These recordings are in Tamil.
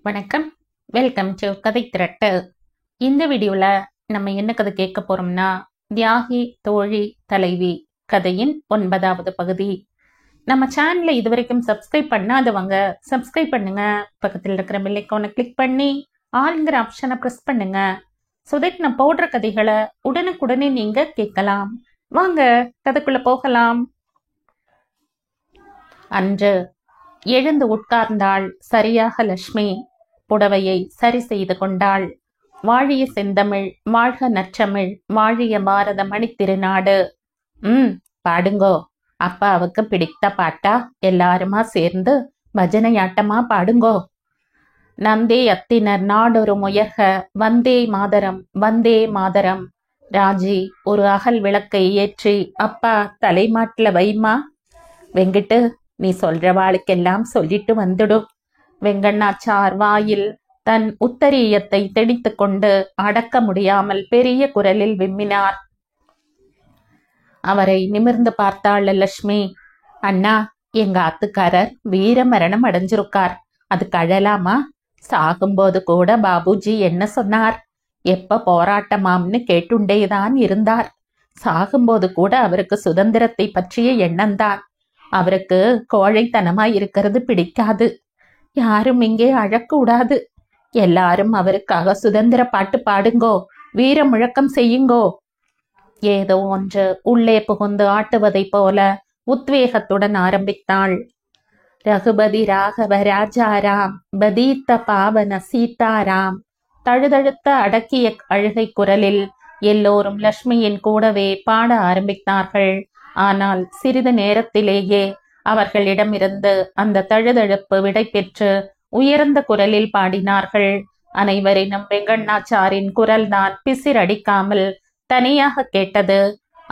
வணக்கம். வெல்கம் டு கதை திரட்டு. இந்த வீடியோவில் நம்ம என்ன கதை கேட்க போறோம்னா, தியாகி தோழி தலைவி கதையின் 9வது பகுதி. நம்ம சேனலை இதுவரைக்கும் சப்ஸ்கிரைப் பண்ணாதவங்க சப்ஸ்கிரைப் பண்ணுங்க. பக்கத்தில் இருக்கிற பெல் ஐகானை கிளிக் பண்ணி ஆல்ங்கிற ஆப்ஷனை ப்ரெஸ் பண்ணுங்க. ஸோ தட் நான் போடுற கதைகளை உடனுக்குடனே நீங்க கேட்கலாம். வாங்க கதைக்குள்ள போகலாம். அன்று எழுந்து உட்கார்ந்தாள் சரியாக லட்சுமி. புடவையை சரி செய்து கொண்டாள். வாழிய செந்தமிழ், வாழ்க நற்றமிழ், வாழிய பாரத மணித்திருநாடு. பாடுங்கோ. அப்பாவுக்கு பிடித்த பாட்டா எல்லாருமா சேர்ந்து பஜனையாட்டமா பாடுங்கோ. நந்தே அத்தினர் நாடொரு முயற்க, வந்தே மாதரம் வந்தே மாதரம். ராஜி ஒரு அகல் விளக்கை ஏற்றி அப்பா தலைமாட்டில் வைமா. வெங்கிட்டு நீ சொல்றவாளுக்கெல்லாம் சொல்லிட்டு வந்துடும். வெங்கண்ணாச்சார் வாயில் தன் உத்தரீயத்தை தெடித்து கொண்டு அடக்க முடியாமல் பெரிய குரலில் விம்மினார். அவரை நிமிர்ந்து பார்த்தாள் லட்சுமி. அண்ணா, எங்க ஆத்துக்காரர் வீர மரணம் அடைஞ்சிருக்கார். அது கழலாமா? சாகும்போது கூட பாபுஜி என்ன சொன்னார்? எப்ப போராட்டமாம்னு கேட்டுண்டேதான் இருந்தார். சாகும்போது கூட அவருக்கு சுதந்திரத்தை பற்றிய எண்ணம்தான். அவருக்கு கோழைத்தனமாய் இருக்கிறது பிடிக்காது. யாரும் இங்கே அழக்கூடாது. எல்லாரும் அவருக்காக சுதந்திர பாட்டு பாடுங்கோ, வீர முழக்கம் செய்யுங்கோ. ஏதோ ஒன்று உள்ளே புகுந்து ஆட்டுவதைப் போல உத்வேகத்துடன் ஆரம்பித்தாள். ரகுபதி ராகவ ராஜாராம், பதீத்த பாவன சீதாராம். தழுதழுத்த அடக்கிய அழுகை குரலில் எல்லோரும் லட்சுமியின் கூடவே பாட ஆரம்பித்தார்கள். ஆனால் சிறிது நேரத்திலேயே அவர்களிடமிருந்து அந்த தழுதழுப்பு விடை பெற்று உயர்ந்த குரலில் பாடினார்கள். அனைவரினும் வெங்கண்ணாச்சாரின் குரல்தான் பிசிரடிக்காமல் தனியாக கேட்டது.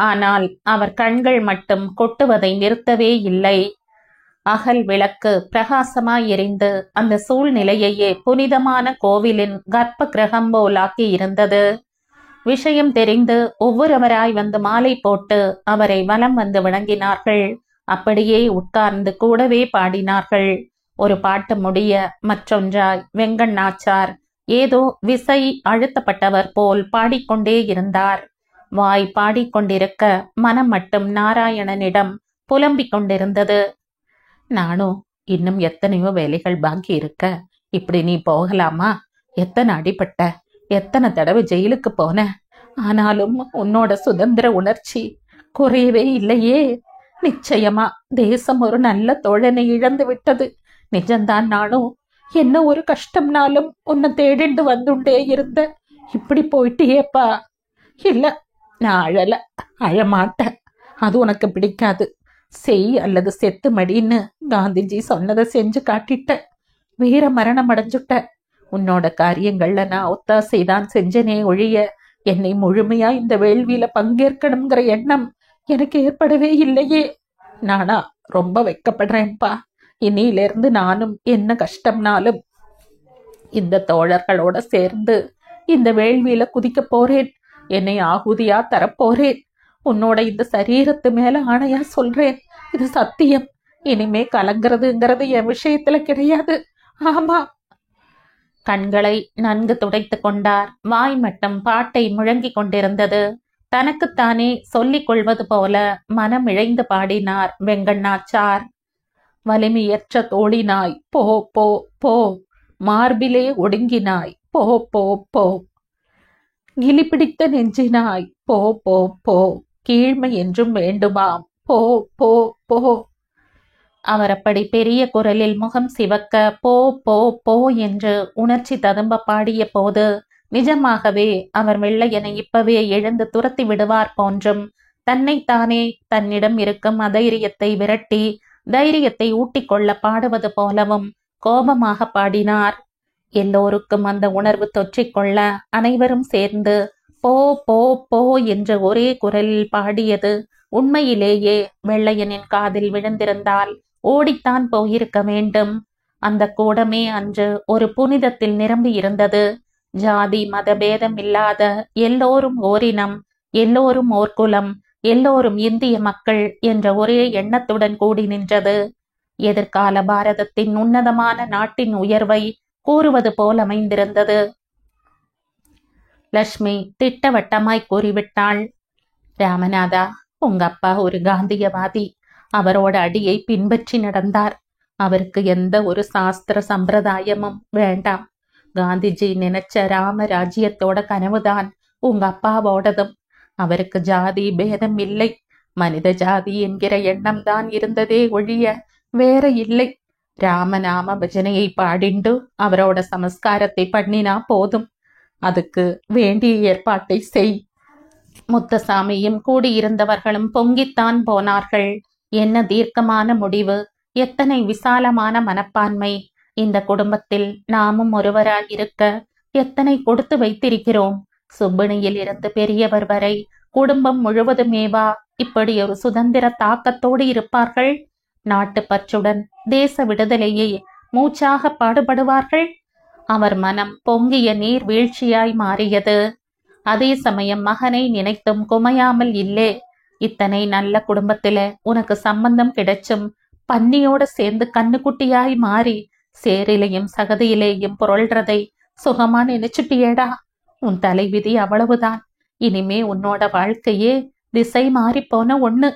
ஆனால் அவர் கண்கள் மட்டும் கொட்டுவதை நிறுத்தவே இல்லை. அகல் விளக்கு பிரகாசமாய் எரிந்து அந்த சூழ்நிலையையே புனிதமான கோவிலின் கர்ப்ப கிரகம் போலாக்கி இருந்தது. விஷயம் தெரிந்து ஒவ்வொருவராய் வந்து மாலை போட்டு அவரை வலம் வந்து வணங்கினார்கள். அப்படியே உட்கார்ந்து கூடவே பாடினார்கள். ஒரு பாட்டு முடிய மற்றொன்றாய் வெங்கண்ணாச்சார் ஏதோ விசை அழுத்தப்பட்டவர் போல் பாடிக்கொண்டே இருந்தார். வாய் பாடிக்கொண்டிருக்க மனம் மட்டும் நாராயணனிடம் புலம்பிக் கொண்டிருந்தது. நானும் இன்னும் எத்தனையோ வேலைகள் பாக்கி இருக்க. இப்படி நீ போகலாமா? எத்தனை அடிபட்ட, எத்தனை தடவை ஜெயிலுக்கு போன. ஆனாலும் உன்னோட சுதந்திர உணர்ச்சி குறையவே இல்லையே. நிச்சயமா தேசம் ஒரு நல்ல தோழனை இழந்து விட்டது. நிஜம்தான். நானும் என்ன ஒரு கஷ்டம்னாலும் உன்னை தேடிண்டு வந்துண்டே இருந்த. இப்படி போயிட்டியேப்பா. இல்ல, நான் அழல, அழமாட்டேன். அது உனக்கு பிடிக்காது. செய் அல்லது செத்து மடின்னு காந்திஜி சொன்னதை செஞ்சு காட்டிட்ட. வீர மரணம் அடைஞ்சுட்ட. உன்னோட காரியங்கள்ல நான் ஒத்தாசைதான் செஞ்சனே ஒழிய என்னை முழுமையா இந்த வேள்வியில பங்கேற்கணுங்கிற எண்ணம் எனக்கு ஏற்படவே இல்லையே. நானா ரொம்ப வெக்கப்படுறேன்ப்பா. இனியிலிருந்து நானும் என்ன கஷ்டம்னாலும் இந்த தோழர்களோட சேர்ந்து இந்த வேள்வியில குதிக்க போறேன். என்னை ஆகுதியா தரப்போறேன். உன்னோட இந்த சரீரத்து மேல ஆணையா சொல்றேன். இது சத்தியம். இனிமே கலங்கிறதுங்கிறது என் விஷயத்துல கிடையாது. ஆமா. கண்களை நன்கு துடைத்து கொண்டார். வாய் மட்டும் பாட்டை முழங்கிக் கொண்டிருந்தது. தனக்குத்தானே சொல்லிக் கொள்வது போல மனம் இழைந்து பாடினார் வெங்கண்ணாச்சார். வலிமையற்ற தோழினாய் போ போ போ, மார்பிலே ஒடுங்கினாய் போ போ போ. கிளி பிடித்த நெஞ்சினாய் போ போ போ, கீழ்மை என்றும் வேண்டுமாம் போ போ போ. அவர் அப்படி பெரிய குரலில் முகம் சிவக்க போ போ போ என்று உணர்ச்சி ததும்ப பாடிய போது நிஜமாகவே அவர் வெள்ளையனை இப்பவே எழுந்து துரத்தி விடுவார் போன்றும், தன்னைத்தானே தன்னிடம் இருக்கும் அதைரியத்தை விரட்டி தைரியத்தை ஊட்டிக்கொள்ள பாடுவது போலவும் கோபமாக பாடினார். எல்லோருக்கும் அந்த உணர்வு தொற்றிக்கொள்ள அனைவரும் சேர்ந்து போ போ போ என்று ஒரே குரலில் பாடியது உண்மையிலேயே வெள்ளையனின் காதில் விழுந்திருந்தால் ஓடித்தான் போயிருக்க வேண்டும். அந்த கூடமே அன்று ஒரு புனிதத்தில் நிரம்பி இருந்தது. ஜாதி மத பேதம் இல்லாத எல்லோரும் ஓரினம், எல்லோரும் ஓர்குலம், எல்லோரும் இந்திய மக்கள் என்ற ஒரே எண்ணத்துடன் கூடி நின்றது. எதிர்கால பாரதத்தின் உன்னதமான நாட்டின் உயர்வை கூறுவது போல் அமைந்திருந்தது. லட்சுமி திட்டவட்டமாய் கூறிவிட்டாள், ராமநாதா, உங்க அப்பா ஒரு காந்தியவாதி. அவரோட அடியை பின்பற்றி நடந்தார். அவருக்கு எந்த ஒரு சாஸ்திர சம்பிரதாயமும் வேண்டாம். காந்திஜி நினைச்ச ராம ராஜ்யத்தோட கனவுதான் உங்க அப்பாவோடதும். அவருக்கு ஜாதி பேதம் இல்லை. மனித ஜாதி என்கிற எண்ணம் தான் இருந்ததே ஒழிய வேற இல்லை. ராமநாம பஜனையை பாடிண்டு அவரோட சமஸ்காரத்தை பண்ணினா போதும். அதுக்கு வேண்டிய ஏற்பாட்டை செய். முத்தசாமியும் கூடியிருந்தவர்களும் பொங்கித்தான் போனார்கள். என்ன தீர்க்கமான முடிவு, எத்தனை விசாலமான மனப்பான்மை! இந்த குடும்பத்தில் நாமும் ஒருவராய் இருக்க எத்தனை கொடுத்து வைத்திருக்கிறோம். சுப்பிணியில் இருந்து பெரியவர் வரை குடும்பம் முழுவதுமேவா இப்படி ஒரு சுதந்திர தாக்கத்தோடு இருப்பார்கள்? நாட்டு பற்றுடன் தேச விடுதலையை மூச்சாக பாடுபடுவார்கள். அவர் மனம் பொங்கிய நீர் வீழ்ச்சியாய் மாறியது. அதே சமயம் மகனை நினைத்தும் குமையாமல் இல்லே. இத்தனை நல்ல குடும்பத்தில உனக்கு சம்பந்தம் கிடைச்சும் பன்னியோட சேர்ந்து கண்ணுக்குட்டியாய் மாறி சேரிலையும் சகதியிலேயும் புரள்றதை சுகமா நினைச்சுட்டியேடா. உன் தலைவிதி அவ்வளவுதான். இனிமே உன்னோட வாழ்க்கையே திசை மாறி போன ஒண்ணு.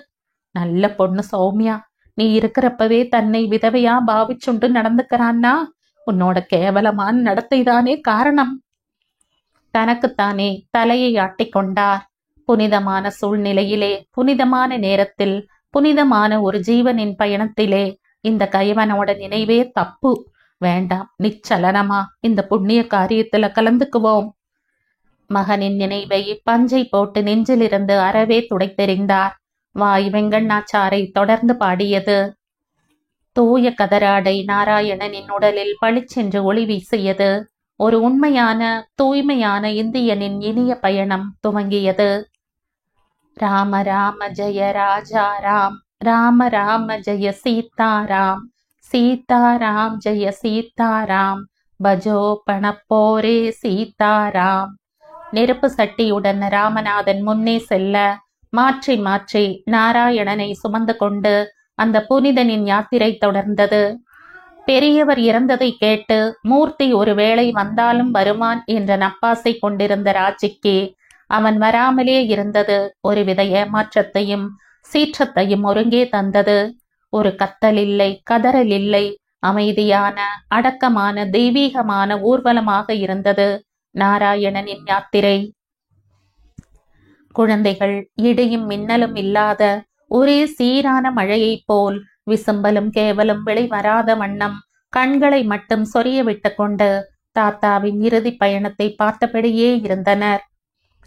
நல்ல பொண்ணு சௌமியா, நீ இருக்கிறப்பவே தன்னை விதவையா பாவிச்சுண்டு நடந்துக்கிறான்னா உன்னோட கேவலமான நடத்தைதானே காரணம். தனக்குத்தானே தலையை ஆட்டிக்கொண்டார். புனிதமான சூழ்நிலையிலே, புனிதமான நேரத்தில், புனிதமான ஒரு ஜீவனின் பயணத்திலே இந்த கைவனோட நினைவே தப்பு. வேண்டாம், நிச்சலனமா இந்த புண்ணிய காரியத்துல கலந்துக்குவோம். மகனின் நினைவை பஞ்சை போட்டு நெஞ்சிலிருந்து அறவே துடைத்தெறிந்தார். வாய் வெங்கண்ணாச்சாரை தொடர்ந்து பாடியது. தூய கதராடை நாராயணனின் உடலில் பளிச்சென்று ஒளி வீசியது. ஒரு உண்மையான தூய்மையான இந்தியனின் இனிய பயணம் துவங்கியது. ராம ராம ஜெய ராஜா ராம், ராம ராம ஜெய சீதாராம், சீதாராம் ஜெய சீதாராம், பஜோ பணப்போரே சீதாராம். நெருப்பு சட்டியுடன் ராமநாதன் முன்னே செல்ல மாற்றி மாற்றி நாராயணனை சுமந்து கொண்டு அந்த புனிதனின் யாத்திரை தொடர்ந்தது. பெரியவர் இறந்ததை கேட்டு மூர்த்தி ஒருவேளை வந்தாலும் வருவான் என்ற நப்பாசை கொண்டிருந்த ராஜிக்கு அவன் வராமலே இருந்தது ஒருவித ஏமாற்றத்தையும் சீற்றத்தையும் ஒருங்கே தந்தது. ஒரு கத்தல் இல்லை, கதறல் இல்லை. அமைதியான அடக்கமான தெய்வீகமான ஊர்வலமாக இருந்தது நாராயணனின் யாத்திரை. குழந்தைகள் இடியும் மின்னலும் இல்லாத ஒரே சீரான மழையைப் போல் விசும்பலும் கேவலும் வெளிவராத வண்ணம் கண்களை மட்டும் சொரிய விட்டு கொண்டு தாத்தாவின் இறுதி பயணத்தை பார்த்தபடியே இருந்தனர்.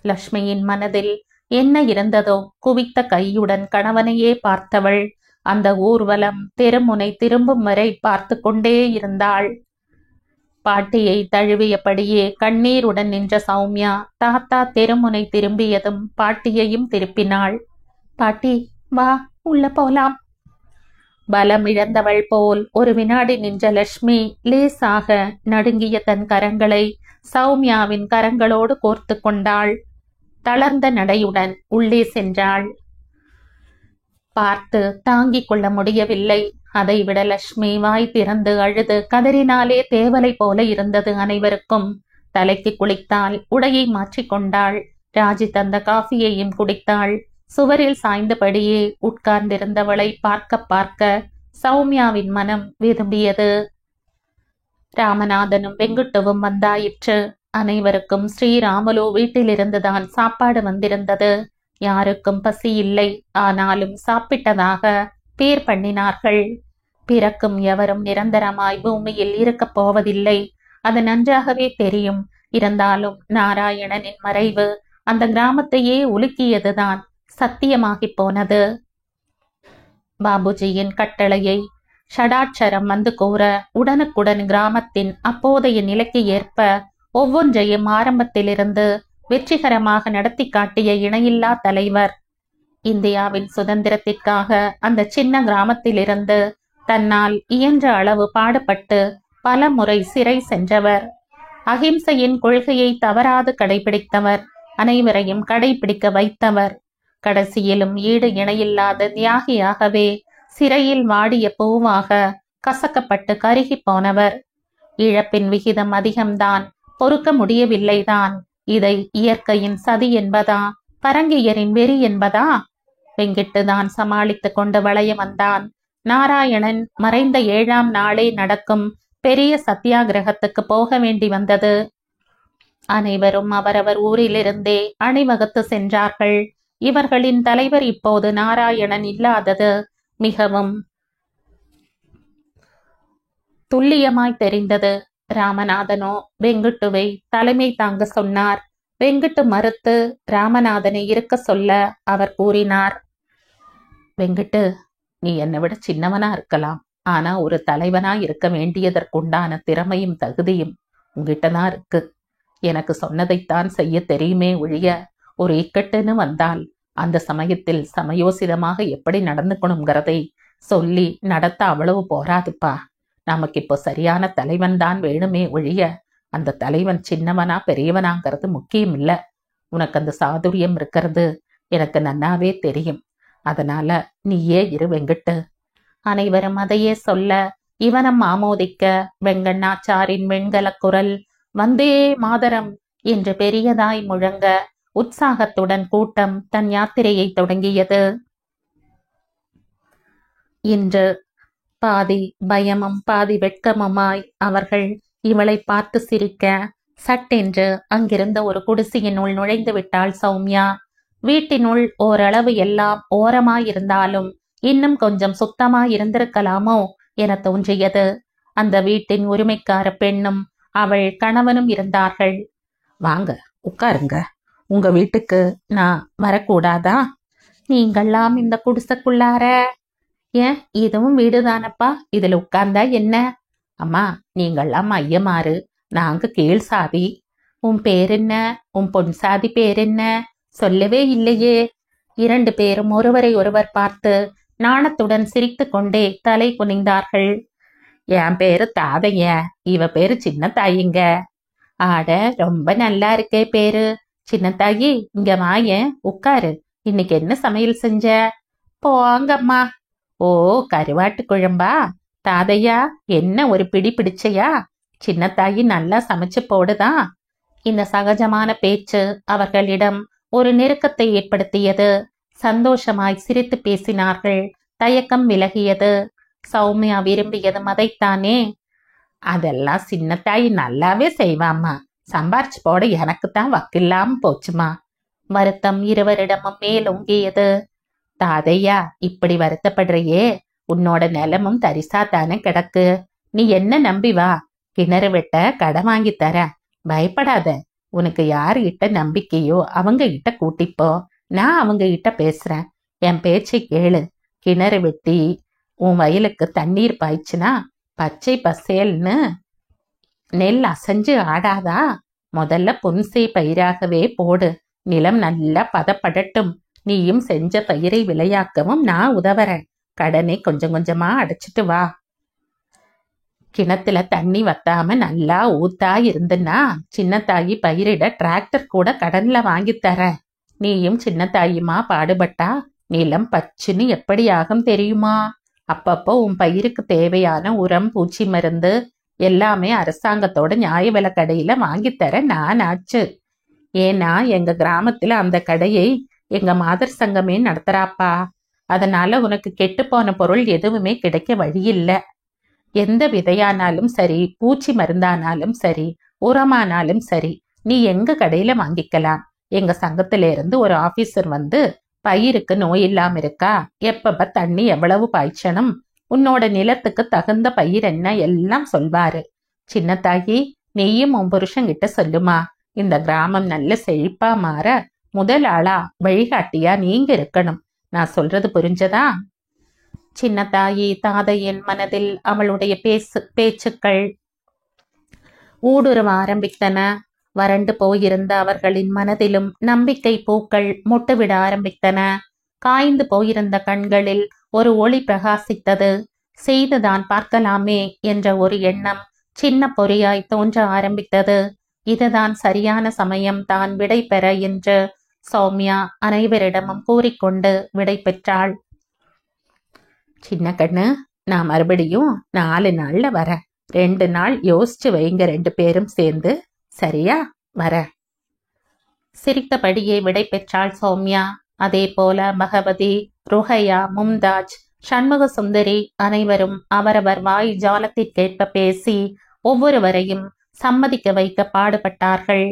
லட்சுமியின் மனதில் என்ன இருந்ததோ குவித்த கையுடன் கணவனையே பார்த்தவள் அந்த ஊர்வலம் தெருமுனை திரும்பும் வரை பார்த்து கொண்டே இருந்தாள். பாட்டியை தழுவியபடியே கண்ணீருடன் நின்ற சௌமியா தாத்தா தெருமுனை திரும்பியதும் பாட்டியையும் திருப்பினாள். பாட்டி, வா, உள்ள போலாம். பலம் இழந்தவள் போல் ஒரு வினாடி நின்ற லட்சுமி லேசாக நடுங்கிய தன் கரங்களை சௌமியாவின் கரங்களோடு கோர்த்து கொண்டாள். தளர்ந்த நடையுடன் உள்ளே சென்றாள். பார்த்து தாங்கிக் கொள்ள முடியவில்லை. அதைவிட லட்சுமி வாய் திறந்து அழுது கதறினாலே தேவலை போல இருந்தது அனைவருக்கும். தலைக்கு குளித்தாள், உடையை மாற்றிக்கொண்டாள், ராஜி தந்த காஃபியையும் குடித்தாள். சுவரில் சாய்ந்தபடியே உட்கார்ந்திருந்தவளை பார்க்க பார்க்க சௌமியாவின் மனம் விரும்பியது. ராமநாதனும் வெங்குட்டுவும் வந்தாயிற்று. அனைவருக்கும் ஸ்ரீராமுலு வீட்டிலிருந்துதான் சாப்பாடு வந்திருந்தது. யாருக்கும் பசி இல்லை. ஆனாலும் சாப்பிட்டதாக பேர் பண்ணினார்கள். பிறக்கும் எவரும் நிரந்தரமாய் பூமியில் இருக்கப் போவதில்லை, அது நன்றாகவே தெரியும். இருந்தாலும் நாராயணனின் மறைவு அந்த கிராமத்தையே உலுக்கியதுதான் சத்தியமாகி போனது. பாபுஜியின் கட்டளையை ஷடாட்சரம் வந்து கூற உடனுக்குடன் கிராமத்தின் அப்போதைய நிலைக்கு ஏற்ப ஒவ்வொன்றையும் ஆரம்பத்திலிருந்து வெற்றிகரமாக நடத்தி காட்டிய இணையில்லா தலைவர். இந்தியாவின் சுதந்திரத்திற்காக அந்த சின்ன கிராமத்திலிருந்து தன்னால் இயன்ற அளவு பாடுபட்டு பல முறை சிறை சென்றவர். அகிம்சையின் கொள்கையை தவறாது கடைபிடித்தவர். அனைவரையும் கடைபிடிக்க வைத்தவர். கடைசியிலும் ஈடு இணையில்லாத தியாகியாகவே சிறையில் வாடிய பூவாக கசக்கப்பட்டு கருகி போனவர். இழப்பின் விகிதம் அதிகம்தான், பொறுக்க முடியவில்லைதான். இதை இயற்கையின் சதி என்பதா, பரங்கியரின் வெறி என்பதா? வெங்கிட்டுதான் சமாளித்துக் கொண்டு வளைய வந்தான். நாராயணன் மறைந்த 7ஆம் நாளே நடக்கும் பெரிய சத்தியாகிரகத்துக்கு போக வேண்டி வந்தது. அனைவரும் அவரவர் ஊரிலிருந்தே அணிவகுத்து சென்றார்கள். இவர்களின் தலைவர் இப்போது நாராயணன் இல்லாதது மிகவும் துல்லியமாய் தெரிந்தது. ராமநாதனோ வெங்குட்டுவை தலைமை தாங்க சொன்னார். வெங்குட்டு மறுத்து ராமநாதனை இருக்க சொல்ல அவர் கூறினார், வெங்குட்டு, நீ என்னை விட சின்னவனா இருக்கலாம், ஆனா ஒரு தலைவனா இருக்க வேண்டியதற்குண்டான திறமையும் தகுதியும் உங்ககிட்டதான் இருக்கு. எனக்கு சொன்னதைத்தான் செய்ய தெரியுமே ஒழிய, ஒரு இக்கட்டுன்னு வந்தால் அந்த சமயத்தில் சமயோசிதமாக எப்படி நடந்துக்கணுங்கிறதை சொல்லி நடத்த அவ்வளவு போராதுப்பா. நமக்கு இப்போ சரியான தலைவன் தான் வேணுமே ஒழிய, அந்த தலைவன் சின்னவனா பெரியவனாங்கிறது முக்கியம் இல்ல. உனக்கு அந்த சாதுரியம் இருக்கிறது எனக்கு நன்னாவே தெரியும். அதனால நீயே இரு வெங்கட்டு. அனைவரும் அதையே சொல்ல, இவனம் ஆமோதிக்க வெங்கண்ணாச்சாரின் வெண்கல குரல் வந்தே மாதரம் என்று பெரியதாய் முழங்க உற்சாகத்துடன் கூட்டம் தன் யாத்திரையை தொடங்கியது. இன்று பாதி பயமும் பாதி வெட்கமுமாய் அவர்கள் இவளை பார்த்து சிரிக்க, சட்டென்று அங்கிருந்த ஒரு குடிசையினுள் நுழைந்து விட்டாள் சௌமியா. வீட்டினுள் ஓரளவு எல்லாம் ஓரமாயிருந்தாலும் இன்னும் கொஞ்சம் சுத்தமாய் இருந்திருக்கலாமோ என தோன்றியது. அந்த வீட்டின் உரிமைக்கார பெண்ணும் அவள் கணவனும் இருந்தார்கள். வாங்க உட்காருங்க, உங்க வீட்டுக்கு நான் வரக்கூடாதா? நீங்கள்லாம் இந்த குடிசைக்குள்ளார? ஏன், இதுவும் வீடுதானப்பா, இதுல உட்கார்ந்தா என்ன? அம்மா, நீங்கள்லாம் ஐயமாறு, நாங்க கீழ் சாதி. உன் பேர் என்ன? உன் பொன் சாதி பேர் என்ன? சொல்லவே இல்லையே. 2 பேரும் ஒருவரை ஒருவர் பார்த்து நாணத்துடன் சிரித்து கொண்டே தலை குனிந்தார்கள். என் பேரு தாதைய, இவ பேரு சின்ன தாயிங்க. ஆட, ரொம்ப நல்லா இருக்கே பேரு. சின்ன தாயி, இங்க வாயேன், உட்காரு. இன்னைக்கு என்ன சமையல் செஞ்ச? போங்கம்மா. ஓ, கருவாட்டு குழம்பா? தாதையா, என்ன ஒரு பிடி பிடிச்சையா? சின்ன தாயி நல்லா சமைச்சு போடுதான். இந்த சகஜமான பேச்சு அவர்களிடம் ஒரு நெருக்கத்தை ஏற்படுத்தியது. சந்தோஷமாய் சிரித்து பேசினார்கள். தயக்கம் விலகியது. சௌமியா விரும்பியதும் அதைத்தானே. அதெல்லாம் சின்ன தாய் நல்லாவே செய்வாம்மா, சம்பாரிச்சு போட எனக்குத்தான் வக்கில்லாம போச்சுமா. வருத்தம் இருவரிடமும் மேலோங்கியது. தாதையா, இப்படி வருத்தப்படுறியே, உன்னோட நிலமும் தரிசா தானே கிடக்கு. நீ என்ன நம்பி வா, கிணறு வெட்ட கடன் வாங்கி தர. பயப்படாத. உனக்கு யாருகிட்ட நம்பிக்கையோ அவங்க கிட்ட கூட்டிப்போ. நான் அவங்க கிட்ட பேசுறேன். என் பேச்சை கேளு. கிணறு வெட்டி உன் வயலுக்கு தண்ணீர் பாய்ச்சுனா பச்சை பசேல்னு நெல் அசைஞ்சு ஆடாதா? முதல்ல புன்சை பயிராகவே போடு. நிலம் நல்லா பதப்படட்டும். நீயும் செஞ்ச பயிரை விளையாக்கவும் நான் உதவுறேன். கடனை கொஞ்சம் கொஞ்சமா அடைச்சிட்டு வா. கிணத்துல தண்ணி வத்தாம நல்லா ஊத்தா இருந்துன்னா சின்ன தாயி பயிரிட டிராக்டர் கூட கடன்ல வாங்கி தர. நீயும் சின்ன தாயுமா பாடுபட்டா நிலம் பச்சுன்னு எப்படி ஆகும் தெரியுமா? அப்பப்போ உன் பயிருக்கு தேவையான உரம், பூச்சி மருந்து எல்லாமே அரசாங்கத்தோட நியாய விலை கடையில வாங்கித்தர நான் ஆச்சு. ஏன்னா எங்க கிராமத்துல அந்த கடையை எங்க மாதர் சங்கமே நடத்துறாப்பா. அதனால உனக்கு கெட்டுப்போன பொருள் எதுவுமே கிடைக்க வழியில்ல. எந்த விதையானாலும் சரி, பூச்சி மருந்தானாலும் சரி, உரமானாலும் சரி, நீ எங்க கடையில வாங்கிக்கலாம். எங்க சங்கத்தில இருந்து ஒரு ஆபீசர் வந்து பயிருக்கு நோய் இல்லாம இருக்கா, எப்பப்ப தண்ணி எவ்வளவு பாய்ச்சணும், உன்னோட நிலத்துக்கு தகுந்த பயிர் என்ன எல்லாம் சொல்வாரு. சின்ன தாயி, நீயும் உன் புருஷங்கிட்ட சொல்லுமா. இந்த கிராமம் நல்ல செழிப்பா மாற முதல் ஆளா வழிகாட்டியா நீங்க இருக்கணும். நான் சொல்றது புரிஞ்சதா? சின்ன தாயி தாதையின் மனதில் அவளுடைய பேச்சுக்கள் ஊடுருவ ஆரம்பித்தன. வறண்டு போயிருந்த அவர்களின் மனதிலும் நம்பிக்கை பூக்கள் மொட்டுவிட ஆரம்பித்தன. காய்ந்து போயிருந்த கண்களில் ஒரு ஒளி பிரகாசித்தது. செய்துதான் பார்க்கலாமே என்ற ஒரு எண்ணம் சின்ன பொறியாய் தோன்ற ஆரம்பித்தது. இதுதான் சரியான சமயம் தான் விடை பெற என்று சௌமியா அனைவரிடமும் கூறிக்கொண்டு விடை பெற்றாள். சின்ன கண்ணு, நான் மறுபடியும் 4 நாள்ல வரேன். 2 நாள் யோசிச்சு வைங்க 2 பேரும் சேர்ந்து. சரியா? வர. சிரித்தபடியே விடை பெற்றாள் சௌமியா. அதே போல பகவதி, ருஹையா, மும்தாஜ், சண்முக சுந்தரி அனைவரும் அவரவர் வாய் ஜாலத்திற்கேற்ப பேசி ஒவ்வொருவரையும் சம்மதிக்க வைக்க பாடுபட்டார்கள்.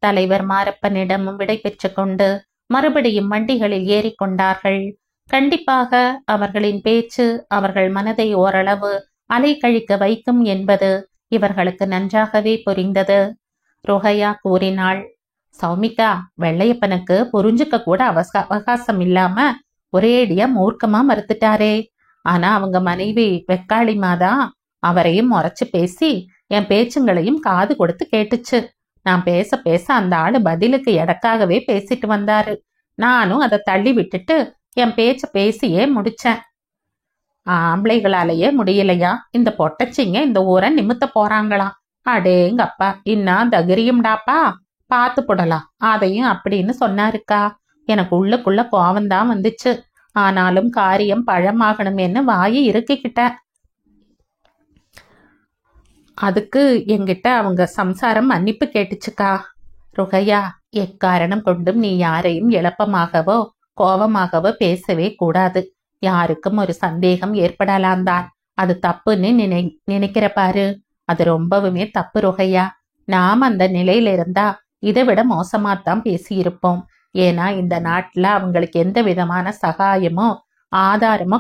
தலைவர் மாரப்பனிடமும் விடை பெற்று கொண்டு மறுபடியும் வண்டிகளில் ஏறிக்கொண்டார்கள். கண்டிப்பாக அவர்களின் பேச்சு அவர்கள் மனதை ஓரளவு அலைக்கழிக்க வைக்கும் என்பது இவர்களுக்கு நன்றாகவே புரிந்தது. ருஹையா கூறினாள், சௌமிகா, வெள்ளையப்பனுக்கு புரிஞ்சுக்க கூட அவகாசம் இல்லாம ஒரேடியா மூர்க்கமா மறுத்துட்டாரே. ஆனா அவங்க மனைவி வெக்காளிமாதான் அவரையும் முறைச்சு பேசி என் பேச்சுங்களையும் காது கொடுத்து கேட்டுச்சு. நான் பேச பேச அந்த ஆளு பதிலுக்கு எடக்காகவே பேசிட்டு வந்தாரு. நானும் அதை தள்ளி விட்டுட்டு என் பேச்ச பேசியே முடிச்சேன். ஆம்பளைகளாலேயே முடியலையா? இந்த பொட்டச்சிங்க இந்த ஊரை நிமித்த போறாங்களாம். அடேங்கப்பா, இன்னா தகிரியும்டாப்பா, பார்த்து போடலாம் அதையும் அப்படின்னு சொன்னாருக்கா. எனக்கு உள்ளுக்குள்ள கோவம்தான் வந்துச்சு. ஆனாலும் காரியம் பழமாகணுமேன்னு வாயை இறுக்கிக்கிட்டேன். அதுக்கு என்கிட்ட அவங்க சம்சாரம் மன்னிப்பு கேட்டுச்சுக்கா. ருஹையா, எக்காரணம் கொண்டும் நீ யாரையும் எளப்பமாகவோ கோபமாகவோ பேசவே கூடாது. யாருக்கும் ஒரு சந்தேகம் ஏற்படலாம்தான். அது தப்புன்னு நினைக்கிற பாரு, அது ரொம்பவுமே தப்பு ருஹையா. நாம் அந்த நிலையில இருந்தா இதை விட மோசமாத்தான் பேசியிருப்போம். ஏன்னா இந்த நாட்டுல அவங்களுக்கு எந்த விதமான சகாயமோ ஆதாரமோ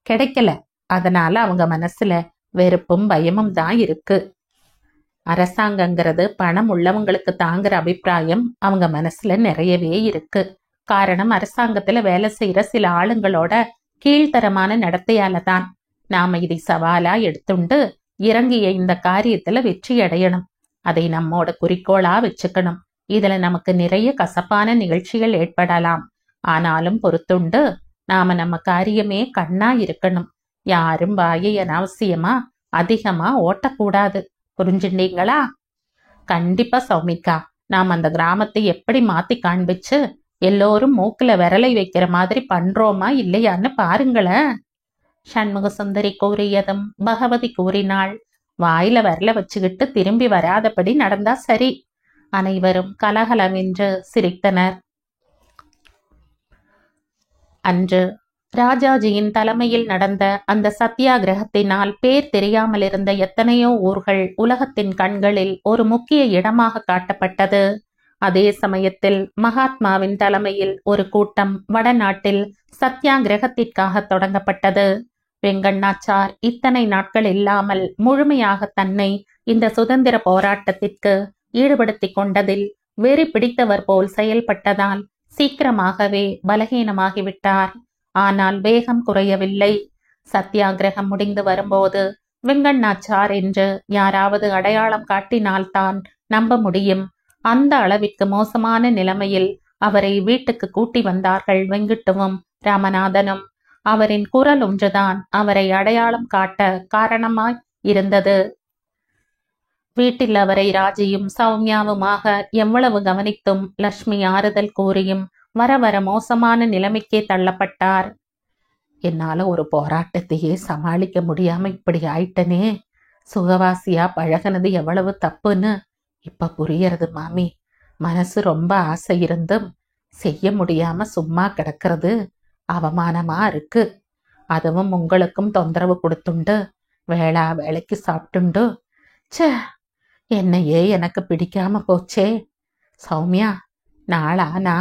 கிடைக்கல. அதனால அவங்க மனசுல வெறுப்பும் பயமும் தான் இருக்கு. அரசாங்கங்கிறது பணம் உள்ளவங்களுக்கு தாங்கிற அபிப்பிராயம் அவங்க மனசுல நிறையவே இருக்கு. காரணம், அரசாங்கத்துல வேலை செய்யற சில ஆளுங்களோட கீழ்த்தரமான நடத்தையால தான். நாம இதை சவாலா எடுத்துண்டு இறங்கிய இந்த காரியத்துல வெற்றி அடையணும். அதை நம்மோட குறிக்கோளா வச்சுக்கணும். இதுல நமக்கு நிறைய கசப்பான நிகழ்ச்சிகள் ஏற்படலாம். ஆனாலும் பொறுத்துண்டு நாம நம்ம காரியமே கண்ணா இருக்கணும். யாரும் வாயை அனாவசியமா அதிகமா ஓட்டக்கூடாது. புரிஞ்சுட்டீங்களா? கண்டிப்பா சௌமிகா. நாம் அந்த கிராமத்தை எப்படி மாத்தி காண்பிச்சு எல்லோரும் மூக்குல விரலை வைக்கிற மாதிரி பண்றோமா இல்லையான்னு பாருங்களேன். சண்முக சுந்தரி கூறியதும் பகவதி கூறினாள், வாயில விரல வச்சுக்கிட்டு திரும்பி வராதபடி நடந்தா சரி. அனைவரும் கலகலவென்று சிரித்தனர். அன்று ராஜாஜியின் தலைமையில் நடந்த அந்த சத்தியாகிரகத்தினால் பேர் தெரியாமல் இருந்த எத்தனையோ ஊர்கள் உலகத்தின் கண்களில் ஒரு முக்கிய இடமாக காட்டப்பட்டது. அதே சமயத்தில் மகாத்மாவின் தலைமையில் ஒரு கூட்டம் வடநாட்டில் சத்தியாகிரகத்திற்காக தொடங்கப்பட்டது. வெங்கண்ணாச்சார் இத்தனை நாட்கள் இல்லாமல் முழுமையாக தன்னை இந்த சுதந்திர போராட்டத்திற்கு ஈடுபடுத்திக் கொண்டதில் வெறி பிடித்தவர் போல் செயல்பட்டதால் சீக்கிரமாகவே பலகீனமாகிவிட்டார். ஆனால் வேகம் குறையவில்லை. சத்தியாகிரகம் முடிந்து வரும்போது வெங்கண்ணாச்சார் என்று யாராவது அடையாளம் காட்டினால்தான் நம்ப முடியும். அந்த அளவிற்கு மோசமான நிலைமையில் அவரை வீட்டுக்கு கூட்டி வந்தார்கள் வெங்கிட்டுவும் ராமநாதனும். அவரின் குரல் ஒன்றுதான் அவரை அடையாளம் காட்ட காரணமாய் இருந்தது. வீட்டில் அவரை ராஜியும் சௌமியாவுமாக எவ்வளவு கவனித்தும் லட்சுமி ஆறுதல் கூறியும் வர வர மோசமான நிலைமைக்கே தள்ளப்பட்டார். என்னால ஒரு போராட்டத்தையே சமாளிக்க முடியாம இப்படி ஆயிட்டனே. சுகவாசியா பழகினது எவ்வளவு தப்புன்னு இப்ப புரியறது மாமி. மனசு ரொம்ப ஆசை இருந்தும் செய்ய முடியாம சும்மா கிடக்கிறது அவமானமா இருக்கு. அதுவும் உங்களுக்கும் தொந்தரவு கொடுத்துண்டு வேளா வேலைக்கு சாப்பிட்டுண்டு சே, என்னையே எனக்கு பிடிக்காம போச்சே. சௌமியா, நாளானா